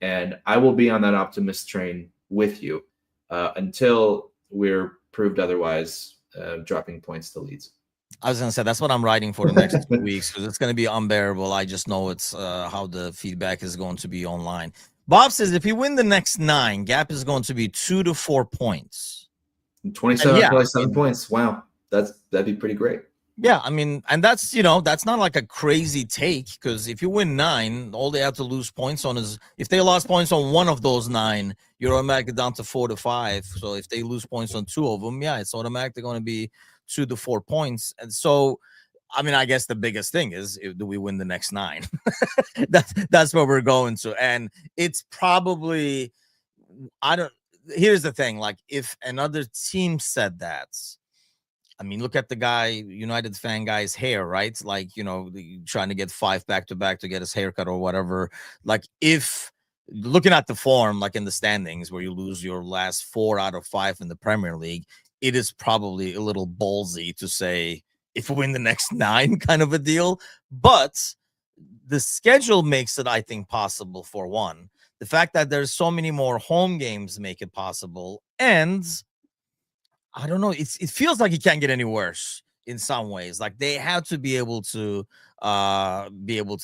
And I will be on that optimist train with you until we're proved otherwise, dropping points to Leeds. I was going to say, that's what I'm writing for the next 2 weeks because it's going to be unbearable. I just know it's how the feedback is going to be online. Bob says if you win the next 9, gap is going to be 2 to 4 points. 27 points. Wow. That'd be pretty great. Yeah, I mean, and that's that's not like a crazy take because if you win 9, all they have to lose points on is if they lost points on one of those 9, you're automatically down to 4 to 5. So if they lose points on 2 of them, yeah, it's automatically going to be 2 to 4 points. And so, I mean, I guess the biggest thing is do we win the next 9? That's where we're going to, and it's probably Here's the thing: like if another team said that. I mean, look at the guy, United fan guy's hair, right? Like, trying to get 5 back to back to get his haircut or whatever. Like, if looking at the form, like in the standings where you lose your last 4 out of 5 in the Premier League, it is probably a little ballsy to say if we win the next 9 kind of a deal. But the schedule makes it, I think, possible for one. The fact that there's so many more home games make it possible. And I don't know. It feels like it can't get any worse in some ways. Like they have to be able to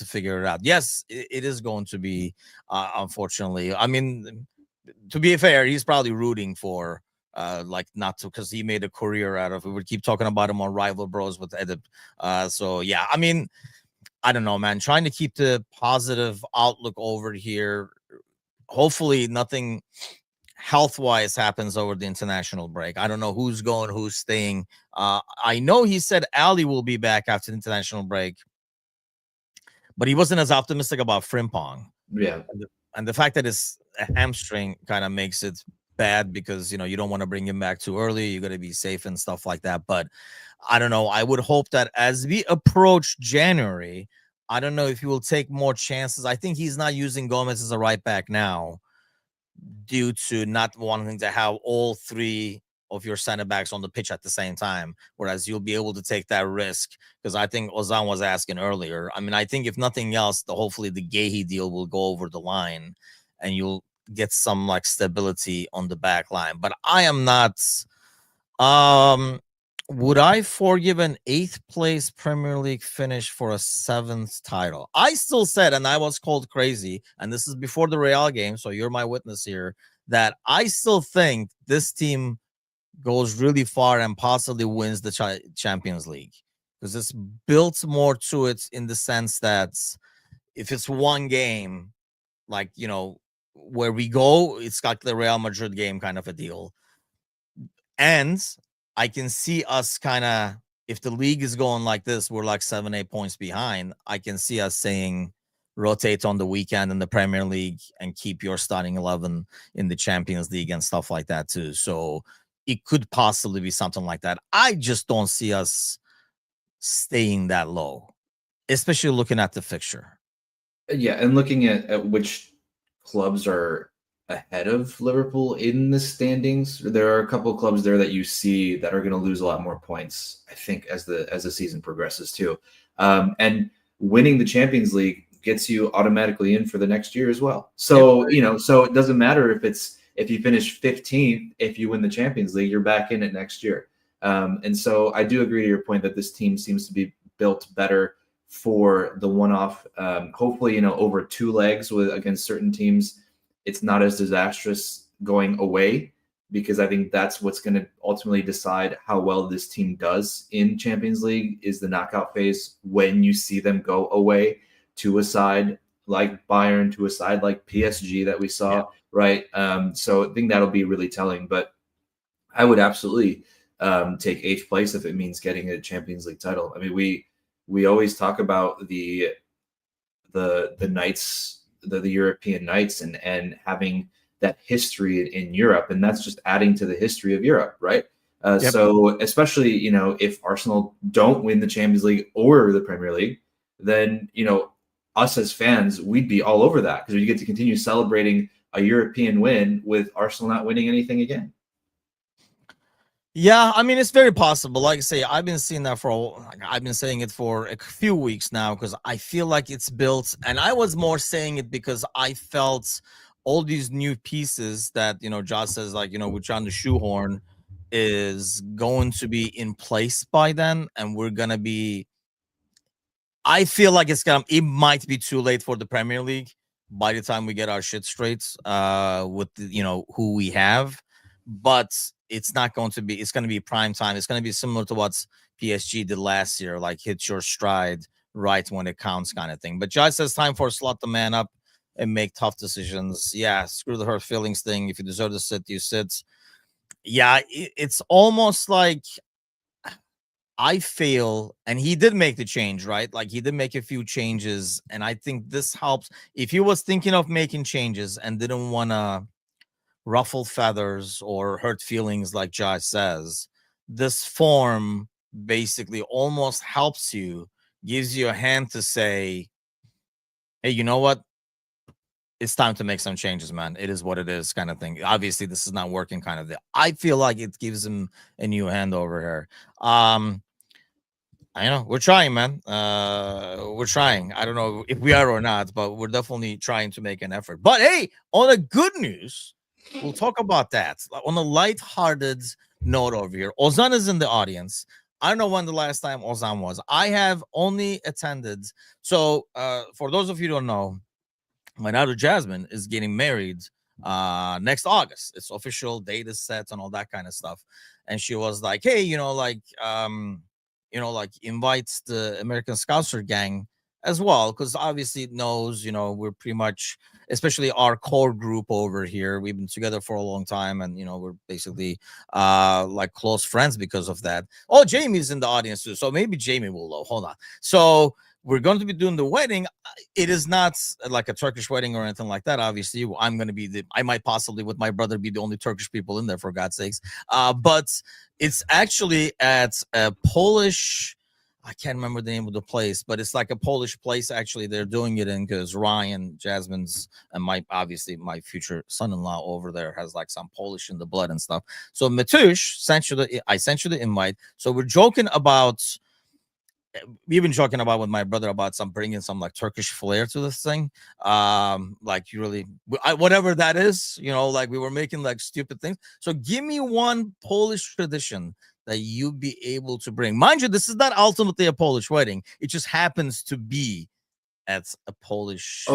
figure it out. Yes, it is going to be unfortunately. I mean, to be fair, he's probably rooting for like not to because he made a career out of it. We would keep talking about him on Rival Bros with Edip. So yeah, I mean, I don't know, man. Trying to keep the positive outlook over here. Hopefully, nothing health wise happens over the international break. I don't know who's going, who's staying. I know he said Ali will be back after the international break, but he wasn't as optimistic about Frimpong. Yeah. And the fact that it's a hamstring kind of makes it bad because you don't want to bring him back too early. You got to be safe and stuff like that. But I don't know. I would hope that as we approach January, I don't know if he will take more chances. I think he's not using Gomez as a right back now due to not wanting to have all three of your center backs on the pitch at the same time, whereas you'll be able to take that risk. Because I think Ozan was asking earlier. I mean, I think if nothing else, hopefully the Gahey deal will go over the line, and you'll get some like stability on the back line. But I am not. Would I forgive an 8th place Premier League finish for a 7th title? I still said, and I was called crazy, and this is before the Real game, so you're my witness here, that I still think this team goes really far and possibly wins the Champions League, because it's built more to it in the sense that if it's one game, like, where we go, it's like the Real Madrid game kind of a deal. And I can see us kind of, if the league is going like this, we're like 7-8 points behind. I can see us saying rotate on the weekend in the Premier League and keep your starting 11 in the Champions League and stuff like that too. So it could possibly be something like that. I just don't see us staying that low, especially looking at the fixture. Yeah, and looking at which clubs are ahead of Liverpool in the standings, there are a couple of clubs there that you see that are going to lose a lot more points, I think, as the season progresses too. And winning the Champions League gets you automatically in for the next year as well. So, so it doesn't matter if you finish 15th, if you win the Champions League, you're back in it next year. And so I do agree to your point that this team seems to be built better for the one-off. Hopefully, over 2 legs against certain teams, it's not as disastrous going away, because I think that's what's going to ultimately decide how well this team does in Champions League is the knockout phase, when you see them go away to a side like Bayern, to a side like PSG that we saw, right? So I think that'll be really telling. But I would absolutely take 8th place if it means getting a Champions League title. I mean, we always talk about the Knights, the European Knights, and having that history in Europe, and that's just adding to the history of Europe, right? So especially, if Arsenal don't win the Champions League or the Premier League, then, us as fans, we'd be all over that, because we get to continue celebrating a European win with Arsenal not winning anything again. Yeah, I mean, it's very possible. Like I say, I've been seeing that I've been saying it for a few weeks now, because I feel like it's built, and I was more saying it because I felt all these new pieces that, Josh says, like, we're trying to shoehorn, is going to be in place by then, and we're gonna be. I feel like it might be too late for the Premier League by the time we get our shit straight with who we have, but it's not going to be. It's going to be prime time. It's going to be similar to what PSG did last year, like hit your stride right when it counts, kind of thing. But Josh says time for slot the man up and make tough decisions. Yeah, screw the hurt feelings thing. If you deserve to sit, you sit. Yeah, it's almost like I feel, and he did make the change, right? Like, he did make a few changes, and I think this helps. If he was thinking of making changes and didn't want to ruffle feathers or hurt feelings, like Josh says, this form basically almost helps you, gives you a hand to say, hey, you know what? It's time to make some changes, man. It is what it is, kind of thing. Obviously, this is not working, kind of thing. I feel like it gives him a new hand over here. I know we're trying, man. We're trying. I don't know if we are or not, but we're definitely trying to make an effort. But hey, on a good news, we'll talk about that on a lighthearted note over here. Ozan is in the audience. I don't know when the last time Ozan was. I have only attended. So, for those of you who don't know, my daughter Jasmine is getting married next August. It's official, date is set and all that kind of stuff. And she was like, hey, like invites the American Scouser gang as well, because obviously it knows, we're pretty much, especially our core group over here, we've been together for a long time, and we're basically like close friends because of that. Oh, Jamie's in the audience too, so maybe Jamie will know. Hold on. So we're going to be doing the wedding. It is not like a Turkish wedding or anything like that. Obviously, I'm going to be I might possibly with my brother be the only Turkish people in there, for God's sakes. But it's actually at a Polish, I can't remember the name of the place, but it's like a Polish place. Actually, they're doing it in, because Ryan, Jasmine's, and obviously my future son-in-law over there has like some Polish in the blood and stuff. So Matush I sent you the invite. So we're joking about, we've been joking about with my brother about bringing some like Turkish flair to this thing. Like, you really, whatever that is, like we were making like stupid things. So give me one Polish tradition that you'd be able to bring. Mind you, this is not ultimately a Polish wedding. It just happens to be at a Polish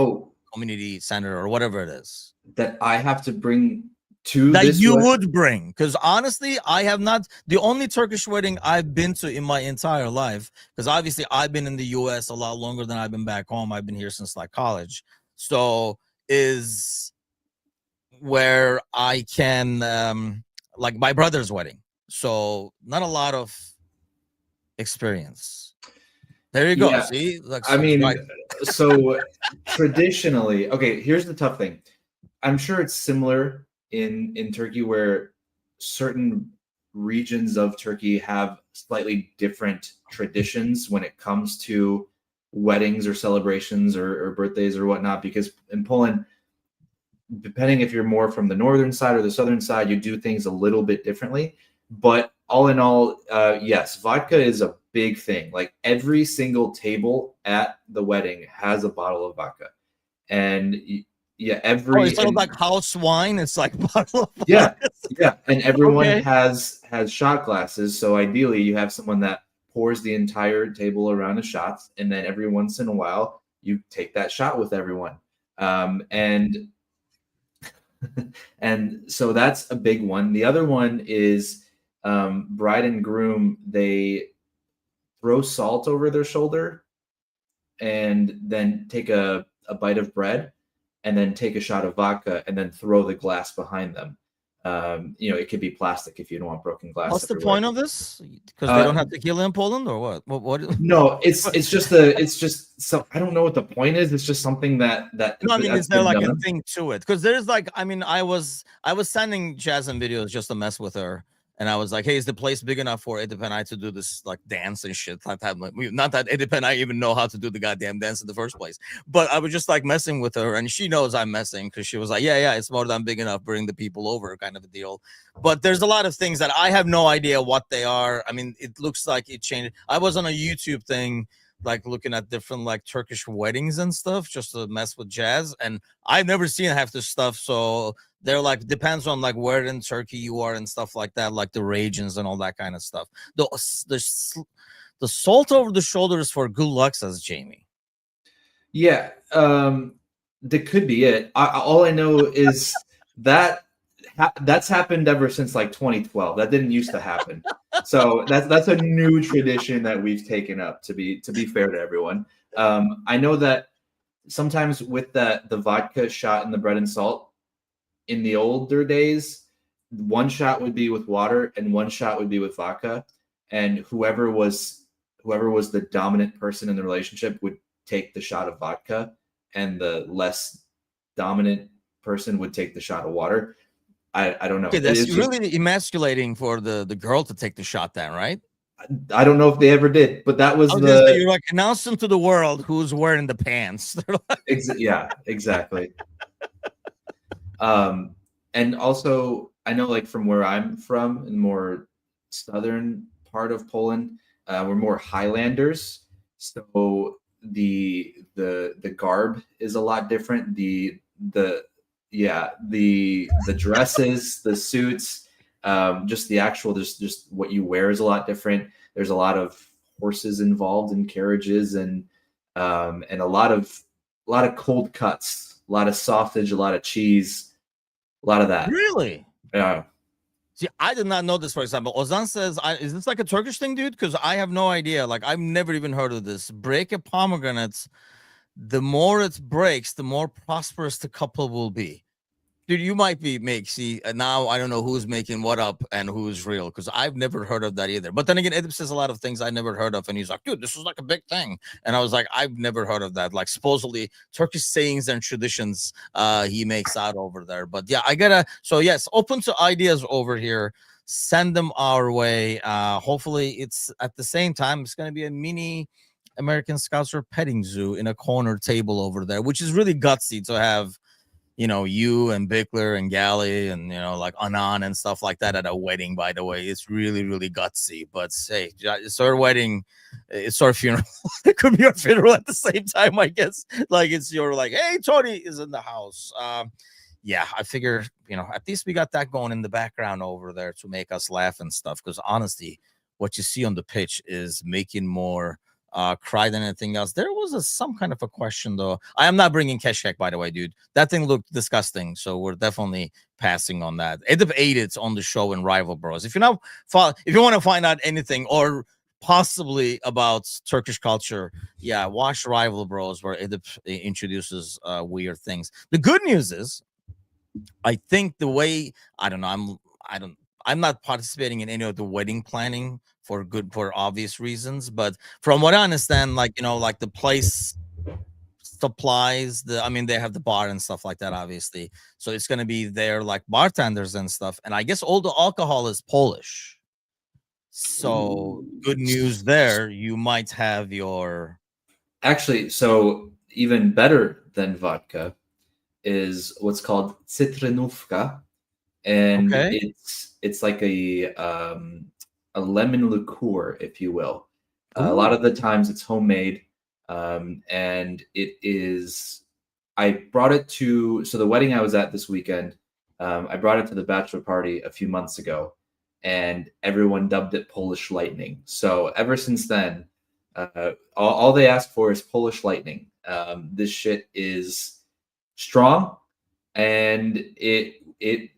community center or whatever it is. That I have to bring to that this you wedding? would bring, because honestly, I have not. The only Turkish wedding I've been to in my entire life, because obviously I've been in the U.S. a lot longer than I've been back home. I've been here since like college, so is where I can like my brother's wedding. So not a lot of experience. There you go. Yeah. See, I mean, so traditionally, okay, here's the tough thing. I'm sure it's similar in Turkey, where certain regions of Turkey have slightly different traditions when it comes to weddings or celebrations or birthdays or whatnot. Because in Poland, depending if you're more from the northern side or the southern side, you do things a little bit differently. But all in all, yes, vodka is a big thing. Like, every single table at the wedding has a bottle of vodka, and yeah, it's sort of like house wine. It's like bottle of yeah, and everyone Okay. has shot glasses. So ideally, you have someone that pours the entire table around a shot, and then every once in a while, you take that shot with everyone. And and so that's a big one. The other one is bride and groom. They throw salt over their shoulder, and then take a bite of bread, and then take a shot of vodka, and then throw the glass behind them. It could be plastic if you don't want broken glass. What's the point of this? Because they don't have tequila in Poland, or what? What? No, it's just so I don't know what the point is. It's just something that No, I mean, that's is there been like a done. thing to it? Because there's like, I mean, I was sending Jasmine videos just to mess with her, and I was like, "Hey, is the place big enough for Edip and I to do this like dance and shit?" Not that Edip and I even know how to do the goddamn dance in the first place, but I was just like messing with her, and she knows I'm messing, because she was like, "Yeah, it's more than big enough. Bring the people over," kind of a deal. But there's a lot of things that I have no idea what they are. I mean, it looks like it changed. I was on a YouTube thing, like looking at different like Turkish weddings and stuff, just to mess with Jazz, and I've never seen half this stuff. So they're like, depends on like where in Turkey you are and stuff like that, like the regions and all that kind of stuff. The salt over the shoulders for good luck, says Jamie. Yeah, that could be it. All I know is that that's happened ever since like 2012. That didn't used to happen. So that's a new tradition that we've taken up. To be fair to everyone, I know that sometimes with the vodka shot in the bread and salt, in the older days, one shot would be with water and one shot would be with vodka, and whoever was the dominant person in the relationship would take the shot of vodka, and the less dominant person would take the shot of water. I don't know. Okay, that's really emasculating for the girl to take the shot then, right? I don't know if they ever did, but that was you're like announcing to the world who's wearing the pants. Yeah, exactly. And also, I know, like, from where I'm from, in more southern part of Poland, we're more Highlanders, so the garb is a lot different. The dresses, the suits, just the actual just what you wear is a lot different. There's a lot of horses involved in carriages, and a lot of cold cuts, a lot of sausage, a lot of cheese, a lot of that. Really? Yeah. See, I did not know this, for example. Ozan says, is this like a Turkish thing, dude? Because I have no idea. Like, I've never even heard of this. Break a pomegranate. The more it breaks, the more prosperous the couple will be. Dude, you might be see now I don't know who's making what up and who's real because I've never heard of that either. But then again, Edip says a lot of things I never heard of, and he's like, dude, this is like a big thing. And I was like, I've never heard of that. Like supposedly Turkish sayings and traditions he makes out over there. But yeah, I gotta so yes, open to ideas over here. Send them our way. Hopefully it's at the same time, it's gonna be a mini American Scouser petting zoo in a corner table over there, which is really gutsy to have you and Bickler and Galley and, like Anan and stuff like that at a wedding, by the way. It's really, really gutsy. But hey, it's our wedding. It's our funeral. It could be our funeral at the same time, I guess. Like it's your like, hey, Tony is in the house. Yeah, I figure, at least we got that going in the background over there to make us laugh and stuff. Because honestly, what you see on the pitch is making more cry than anything else. There was some kind of a question though. I am not bringing Keshkek, by the way, dude. That thing looked disgusting, so we're definitely passing on that. Edip ate it on the show in Rival Bros. If you want to find out anything or possibly about Turkish culture, yeah, watch Rival Bros where Edip introduces weird things. The good news is, I think the way I don't know, I'm not participating in any of the wedding planning for obvious reasons, but from what I understand, like the place supplies they have the bar and stuff like that, obviously. So it's gonna be there like bartenders and stuff, and I guess all the alcohol is Polish. So good news there. You might have your Actually, so even better than vodka is what's called cytrinówka, and okay. it's like a lemon liqueur, if you will. A lot Ooh. of the times it's homemade, and it is. I brought it to the wedding I was at this weekend. I brought it to the bachelor party a few months ago, and everyone dubbed it Polish Lightning. So ever since then, all they ask for is Polish Lightning. This shit is strong, and it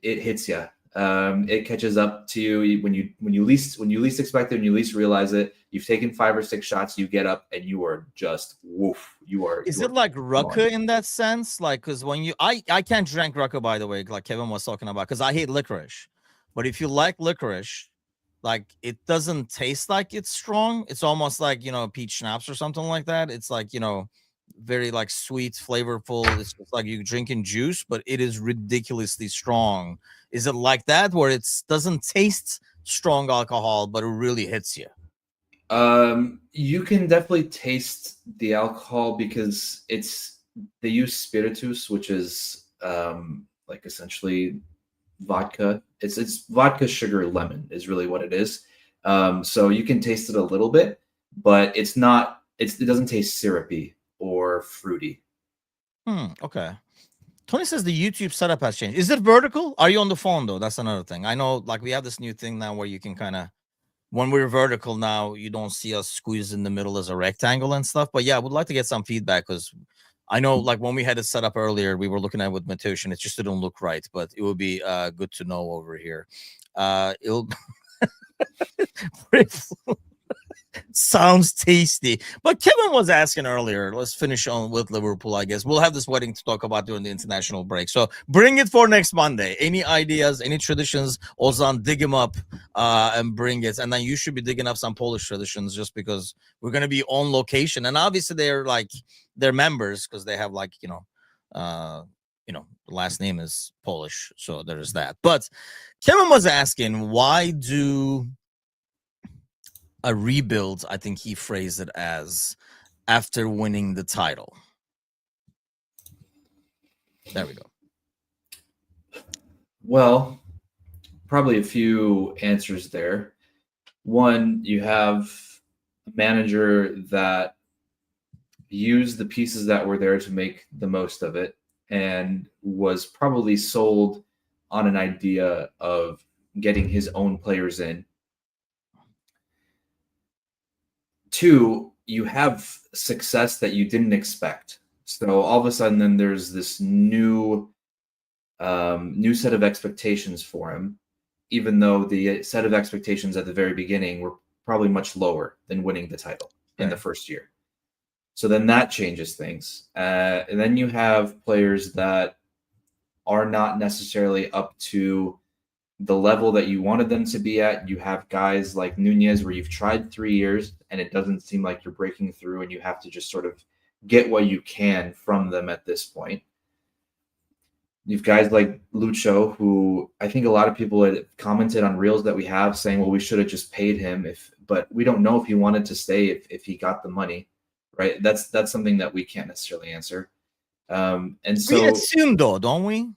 hits you. It catches up to you when you least expect it, when you least realize it. You've taken 5 or 6 shots, you get up and you are just woof. Is You it are like gone. Rucka in that sense? Like, because when I can't drink Rucka, by the way, like Kevin was talking about, because I hate licorice. But if you like licorice, like it doesn't taste like it's strong. It's almost like peach schnapps or something like that. It's like very like sweet, flavorful. It's just like you drinking juice, but it is ridiculously strong. Is it like that where it doesn't taste strong alcohol, but it really hits you? You can definitely taste the alcohol because they use spiritus, which is like essentially vodka. It's vodka, sugar, lemon is really what it is. So you can taste it a little bit, but it's not. It doesn't taste syrupy or fruity. Okay. Tony says the YouTube setup has changed. Is it vertical? Are you on the phone though? That's another thing. I know, like we have this new thing now where you can kind of, when we're vertical now, you don't see us squeeze in the middle as a rectangle and stuff. But yeah, I would like to get some feedback because I know, like when we had it set up earlier, we were looking at it with Matush and it just didn't look right. But it would be good to know over here. It'll sounds tasty. But Kevin was asking earlier. Let's finish on with Liverpool, I guess. We'll have this wedding to talk about during the international break. So bring it for next Monday. Any ideas, any traditions? Ozan, dig them up and bring it. And then you should be digging up some Polish traditions just because we're going to be on location. And obviously they're members because they have the last name is Polish. So there's that. But Kevin was asking, why do a rebuild, I think he phrased it as, after winning the title? There we go. Well, probably a few answers there. One, you have a manager that used the pieces that were there to make the most of it and was probably sold on an idea of getting his own players in. Two, you have success that you didn't expect. So all of a sudden, then there's this new set of expectations for him, even though the set of expectations at the very beginning were probably much lower than winning the title in the first year. So then that changes things. And then you have players that are not necessarily up to the level that you wanted them to be at. You have guys like Nunez where you've tried 3 years and it doesn't seem like you're breaking through, and you have to just sort of get what you can from them at this point. You've guys like Lucho, who I think a lot of people had commented on reels that we have saying, well, we should have just paid him but we don't know if he wanted to stay if he got the money, right? That's something that we can't necessarily answer. And so we assume though, don't we?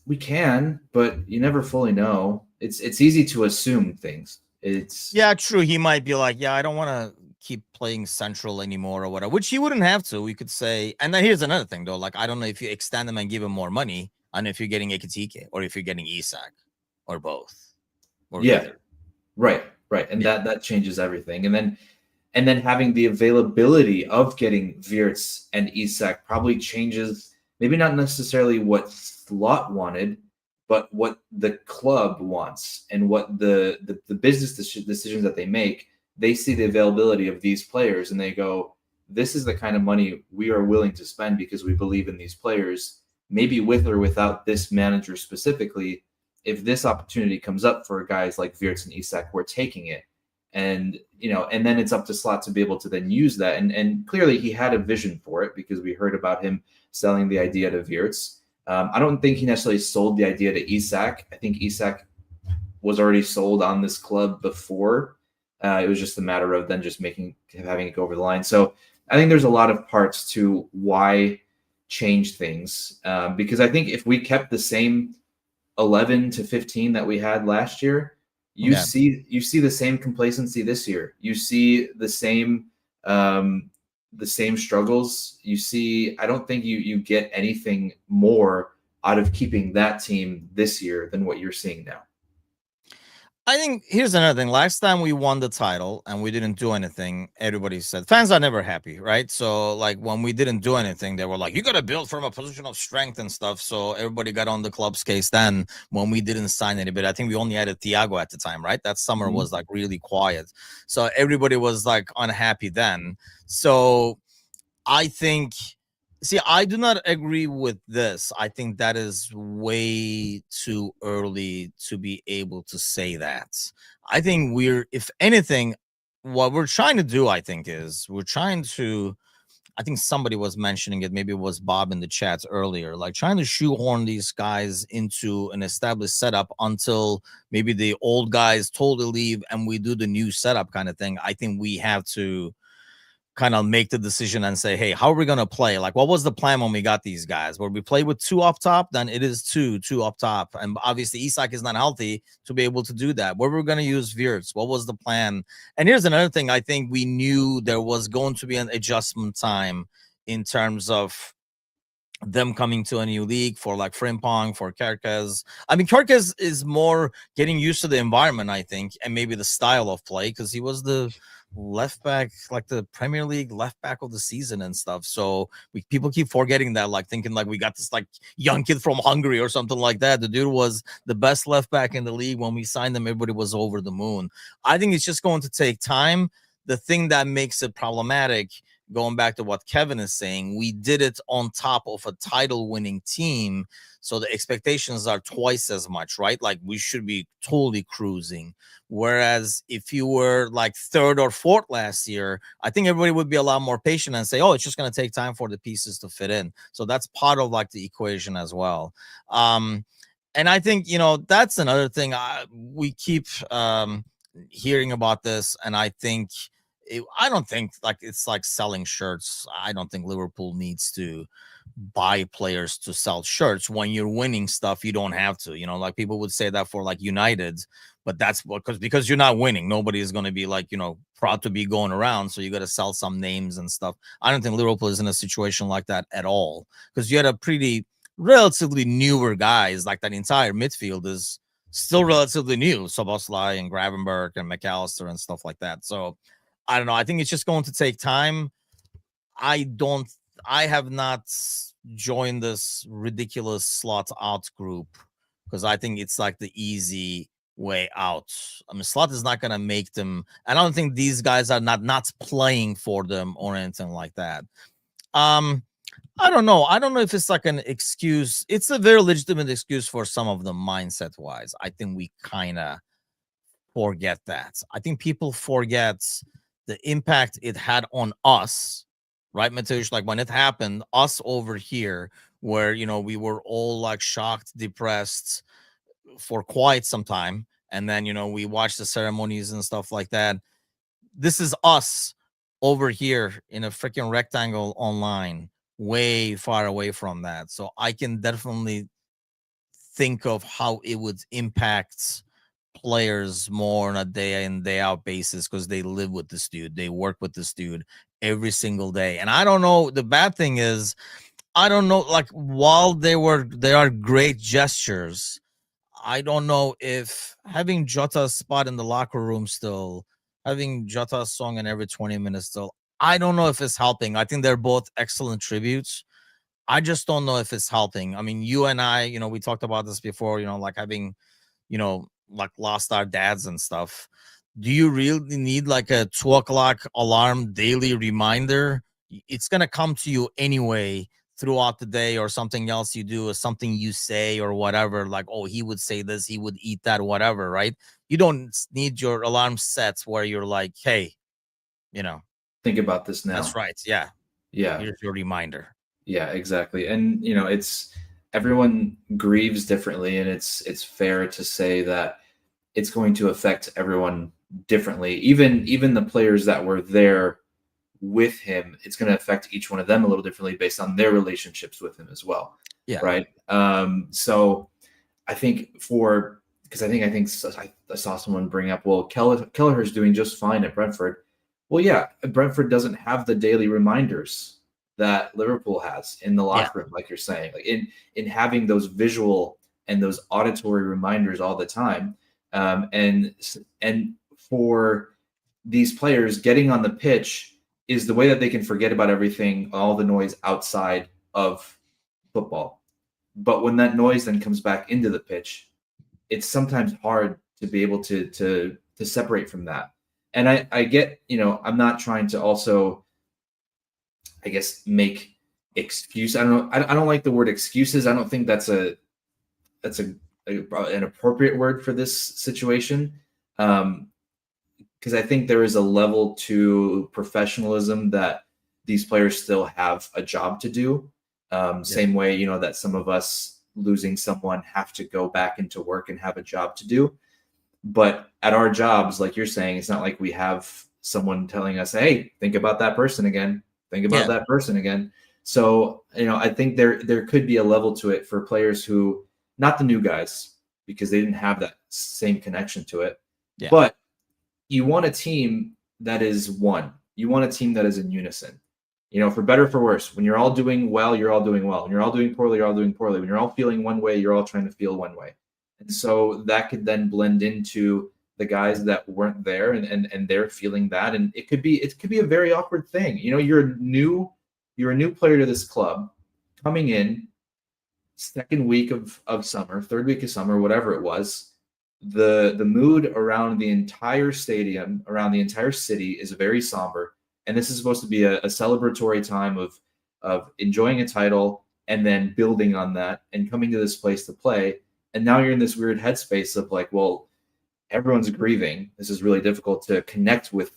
We can, but you never fully know. It's easy to assume things. Yeah, true. He might be like, yeah, I don't want to keep playing central anymore or whatever, which he wouldn't have to. We could say, and then here's another thing though. Like, I don't know if you extend him and give him more money, and if you're getting Ekitike or if you're getting Isak or both. Or yeah, either. right. And that changes everything. And then having the availability of getting Wirtz and Isak probably changes, maybe not necessarily what Slot wanted, but what the club wants and what the business decisions that they make. They see the availability of these players and they go, this is the kind of money we are willing to spend because we believe in these players, maybe with or without this manager specifically. If this opportunity comes up for guys like Wirtz and Isak, we're taking it. And and then it's up to Slot to be able to then use that. And clearly he had a vision for it because we heard about him selling the idea to Wirtz. I don't think he necessarily sold the idea to Isak. I think Isak was already sold on this club before. It was just a matter of then just having it go over the line. So I think there's a lot of parts to why change things. Because I think if we kept the same 11 to 15 that we had last year, you see the same complacency this year. You see the same struggles. You see, I don't think you get anything more out of keeping that team this year than what you're seeing now. I think here's another thing. Last time we won the title and we didn't do anything, everybody said fans are never happy, right? So like when we didn't do anything, they were like, you got to build from a position of strength and stuff. So everybody got on the club's case then when we didn't sign anybody. I think we only had a Thiago at the time, right? That summer was like really quiet. So everybody was like unhappy then. So I think, see, I do not agree with this. I think that is way too early to be able to say that. I think if anything, what we're trying to do, I think, is we're trying to, I think somebody was mentioning it, maybe it was Bob in the chat earlier, like trying to shoehorn these guys into an established setup until maybe the old guys totally leave and we do the new setup kind of thing. I think we have to kind of make the decision and say, hey, how are we going to play? Like, what was the plan when we got these guys? Where we play with two up top, then it is two up top. And obviously, Isak is not healthy to be able to do that. Where we're going to use Wirtz? What was the plan? And here's another thing. I think we knew there was going to be an adjustment time in terms of them coming to a new league for like Frimpong, for Kerkez. I mean, Kerkez is more getting used to the environment, I think, and maybe the style of play because he was the left back, like the Premier League left back of the season and stuff. So people keep forgetting that, like thinking like we got this like young kid from Hungary or something like that. The dude was the best left back in the league when we signed him. Everybody was over the moon. I think it's just going to take time. The thing that makes it problematic, going back to what Kevin is saying, we did it on top of a title winning team. So the expectations are twice as much, right? Like we should be totally cruising. Whereas if you were like third or fourth last year, I think everybody would be a lot more patient and say, oh, it's just going to take time for the pieces to fit in. So that's part of like the equation as well. And I think, that's another thing. We keep hearing about this. And I think, I don't think like it's like selling shirts. I don't think Liverpool needs to buy players to sell shirts. When you're winning stuff, you don't have to, like people would say that for like United, but that's because you're not winning, nobody is going to be like, proud to be going around. So you got to sell some names and stuff. I don't think Liverpool is in a situation like that at all, because you had a pretty relatively newer guys. Like that entire midfield is still relatively new. Soboslai and Gravenberg and McAllister and stuff like that. So I don't know. I think it's just going to take time. I have not joined this ridiculous slot out group because I think it's like the easy way out. I mean, slot is not going to make them. I don't think these guys are not playing for them or anything like that. I don't know. I don't know if it's like an excuse. It's a very legitimate excuse for some of them, mindset wise. I think we kind of forget that. I think people forget the impact it had on us, right, Mateusz? Like when it happened, us over here, where we were all like shocked, depressed for quite some time, and then we watched the ceremonies and stuff like that. This is us over here in a freaking rectangle online, way far away from that. So I can definitely think of how it would impact players more on a day in day out basis, because they live with this dude, they work with this dude every single day. And I don't know, the bad thing is, I don't know, like while there are great gestures, I don't know if having Jota's spot in the locker room still, having Jota's song in every 20 minutes still, I don't know if it's helping. I think they're both excellent tributes. I just don't know if it's helping. I mean, you and I, we talked about this before, like having, like lost our dads and stuff. Do you really need like a 2 o'clock alarm daily reminder? It's going to come to you anyway throughout the day, or something else you do, or something you say, or whatever. Like, oh, he would say this, he would eat that, whatever, right? You don't need your alarm sets where you're like, hey, Think about this now. that's right. Yeah. Yeah. Here's your reminder. Yeah, exactly. And it's everyone grieves differently, and it's fair to say that it's going to affect everyone differently. Even the players that were there with him, it's going to affect each one of them a little differently based on their relationships with him as well. Yeah. Right. So I think I saw someone bring up, well, Kelleher's doing just fine at Brentford. Well, yeah, Brentford doesn't have the daily reminders that Liverpool has in the locker room, like you're saying, like in having those visual and those auditory reminders all the time. And for these players, getting on the pitch is the way that they can forget about everything, all the noise outside of football. But when that noise then comes back into the pitch, it's sometimes hard to be able to separate from that. And I get, I'm not trying to also, I guess, make excuse. I don't know. I don't like the word excuses. I don't think that's an appropriate word for this situation. Because I think there is a level to professionalism that these players still have a job to do. Same way, that some of us losing someone have to go back into work and have a job to do. But at our jobs, like you're saying, it's not like we have someone telling us, hey, think about that person again. Think about that person again. So, I think there could be a level to it for players who, not the new guys, because they didn't have that same connection to it. Yeah. But you want a team that is one. You want a team that is in unison. For better or for worse, when you're all doing well, you're all doing well. When you're all doing poorly, you're all doing poorly. When you're all feeling one way, you're all trying to feel one way. And so that could then blend into the guys that weren't there and they're feeling that. And it could be a very awkward thing. You're a new player to this club coming in second week of summer, third week of summer, whatever it was. The mood around the entire stadium, around the entire city is very somber. And this is supposed to be a celebratory time of enjoying a title and then building on that and coming to this place to play. And now you're in this weird headspace of like, well, everyone's grieving. This is really difficult to connect with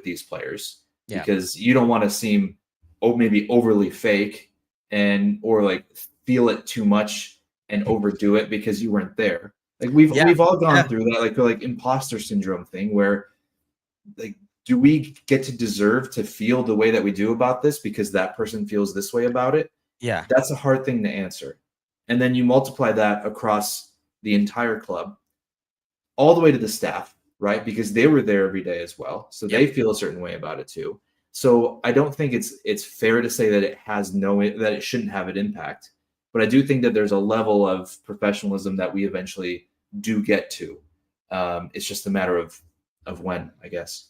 these players because you don't want to seem maybe overly fake or like feel it too much and overdo it because you weren't there. Like we've all gone through that, like imposter syndrome thing where like, do we get to deserve to feel the way that we do about this because that person feels this way about it? Yeah. That's a hard thing to answer. And then you multiply that across the entire club, all the way to the staff, right? Because they were there every day as well. So they feel a certain way about it too. So I don't think it's fair to say that that it shouldn't have an impact. But I do think that there's a level of professionalism that we eventually do get to. It's just a matter of when, I guess.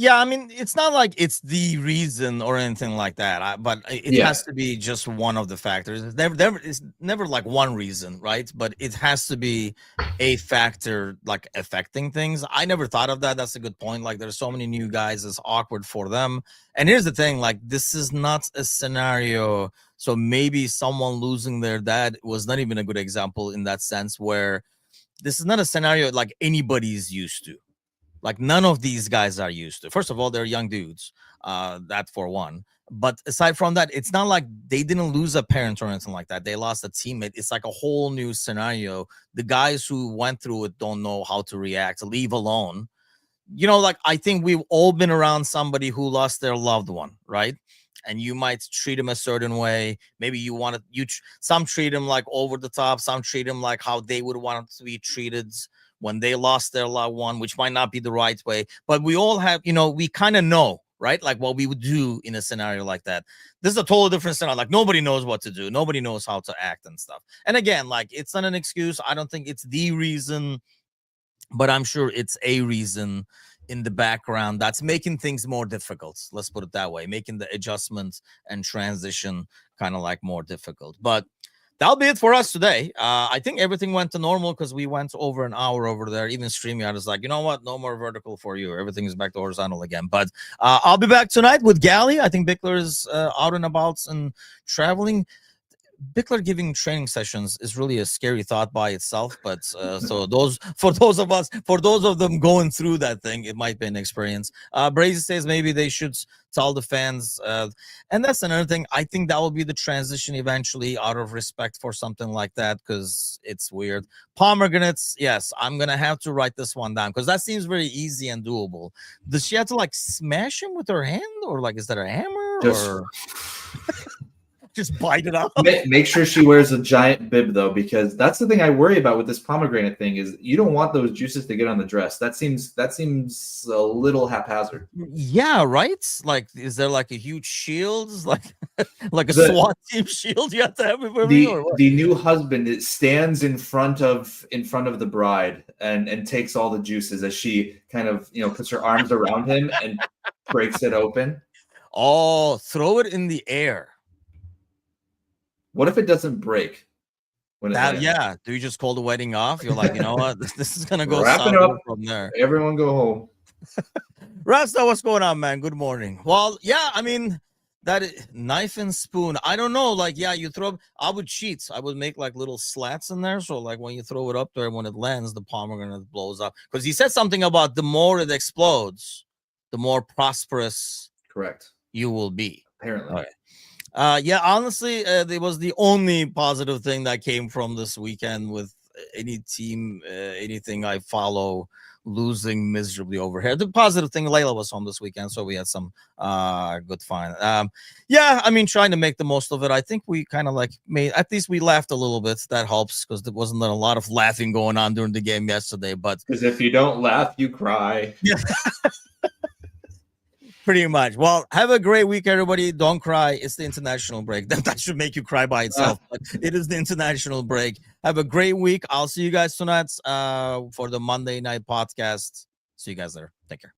Yeah, I mean, it's not like it's the reason or anything like that, but it Yeah. has to be just one of the factors. It's never like one reason, right? But it has to be a factor like affecting things. I never thought of that. That's a good point. Like, there's so many new guys, it's awkward for them. And here's the thing, like, this is not a scenario. So maybe someone losing their dad was not even a good example in that sense, where this is not a scenario like anybody's used to. Like, none of these guys are used to. First of all, they're young dudes. That for one. But aside from that, it's not like they didn't lose a parent or anything like that. They lost a teammate. It's like a whole new scenario. The guys who went through it don't know how to react, leave alone. Like, I think we've all been around somebody who lost their loved one, right? And you might treat him a certain way. Maybe you want to, some treat him like over the top, some treat him like how they would want to be treated when they lost their loved one, which might not be the right way. But we all have, we kind of know, right? Like, what we would do in a scenario like that. This is a totally different scenario. Like, nobody knows what to do. Nobody knows how to act and stuff. And again, like, it's not an excuse. I don't think it's the reason, but I'm sure it's a reason in the background that's making things more difficult. Let's put it that way, making the adjustment and transition kind of like more difficult. But that'll be it for us today. I think everything went to normal because we went over an hour over there. Even StreamYard is like, you know what? No more vertical for you. Everything is back to horizontal again. But I'll be back tonight with Gally. I think Bickler is out and about and traveling. Bickler giving training sessions is really a scary thought by itself, but so for those of them going through that thing, it might be an experience. Brazy says maybe they should tell the fans, and that's another thing. I think that will be the transition eventually, out of respect for something like that, because it's weird. Pomegranates, yes, I'm gonna have to write this one down because that seems very easy and doable. Does she have to like smash him with her hand, or like is that a hammer, or just bite it out? Make sure she wears a giant bib though, because that's the thing I worry about with this pomegranate thing is you don't want those juices to get on the dress. That seems a little haphazard. Yeah, right. Like, is there like a huge shield, like like a SWAT team shield you have to have for me, or what? The new husband stands in front of the bride and takes all the juices as she kind of puts her arms around him and breaks it open. Oh, throw it in the air. What if it doesn't break? When yeah, do you just call the wedding off? You're like, you know what? This is gonna go wrap it up from there. Everyone go home. Rasta, what's going on, man? Good morning. Well, yeah, I mean, that knife and spoon. I don't know. Like, yeah, you throw. I would cheat. I would make like little slats in there, so like when you throw it up there, when it lands, the pomegranate blows up. Because he said something about the more it explodes, the more prosperous. Correct. You will be. Apparently. All right. Yeah, honestly, it was the only positive thing that came from this weekend with any team, anything I follow losing miserably over here. The positive thing, Layla was home this weekend, so we had some good fun. Yeah, I mean, trying to make the most of it. I think we kind of like at least we laughed a little bit. That helps because there wasn't a lot of laughing going on during the game yesterday. But because if you don't laugh, you cry. Yeah. Pretty much. Well, have a great week, everybody. Don't cry. It's the international break. That should make you cry by itself. But it is the international break. Have a great week. I'll see you guys tonight for the Monday night podcast. See you guys there. Take care.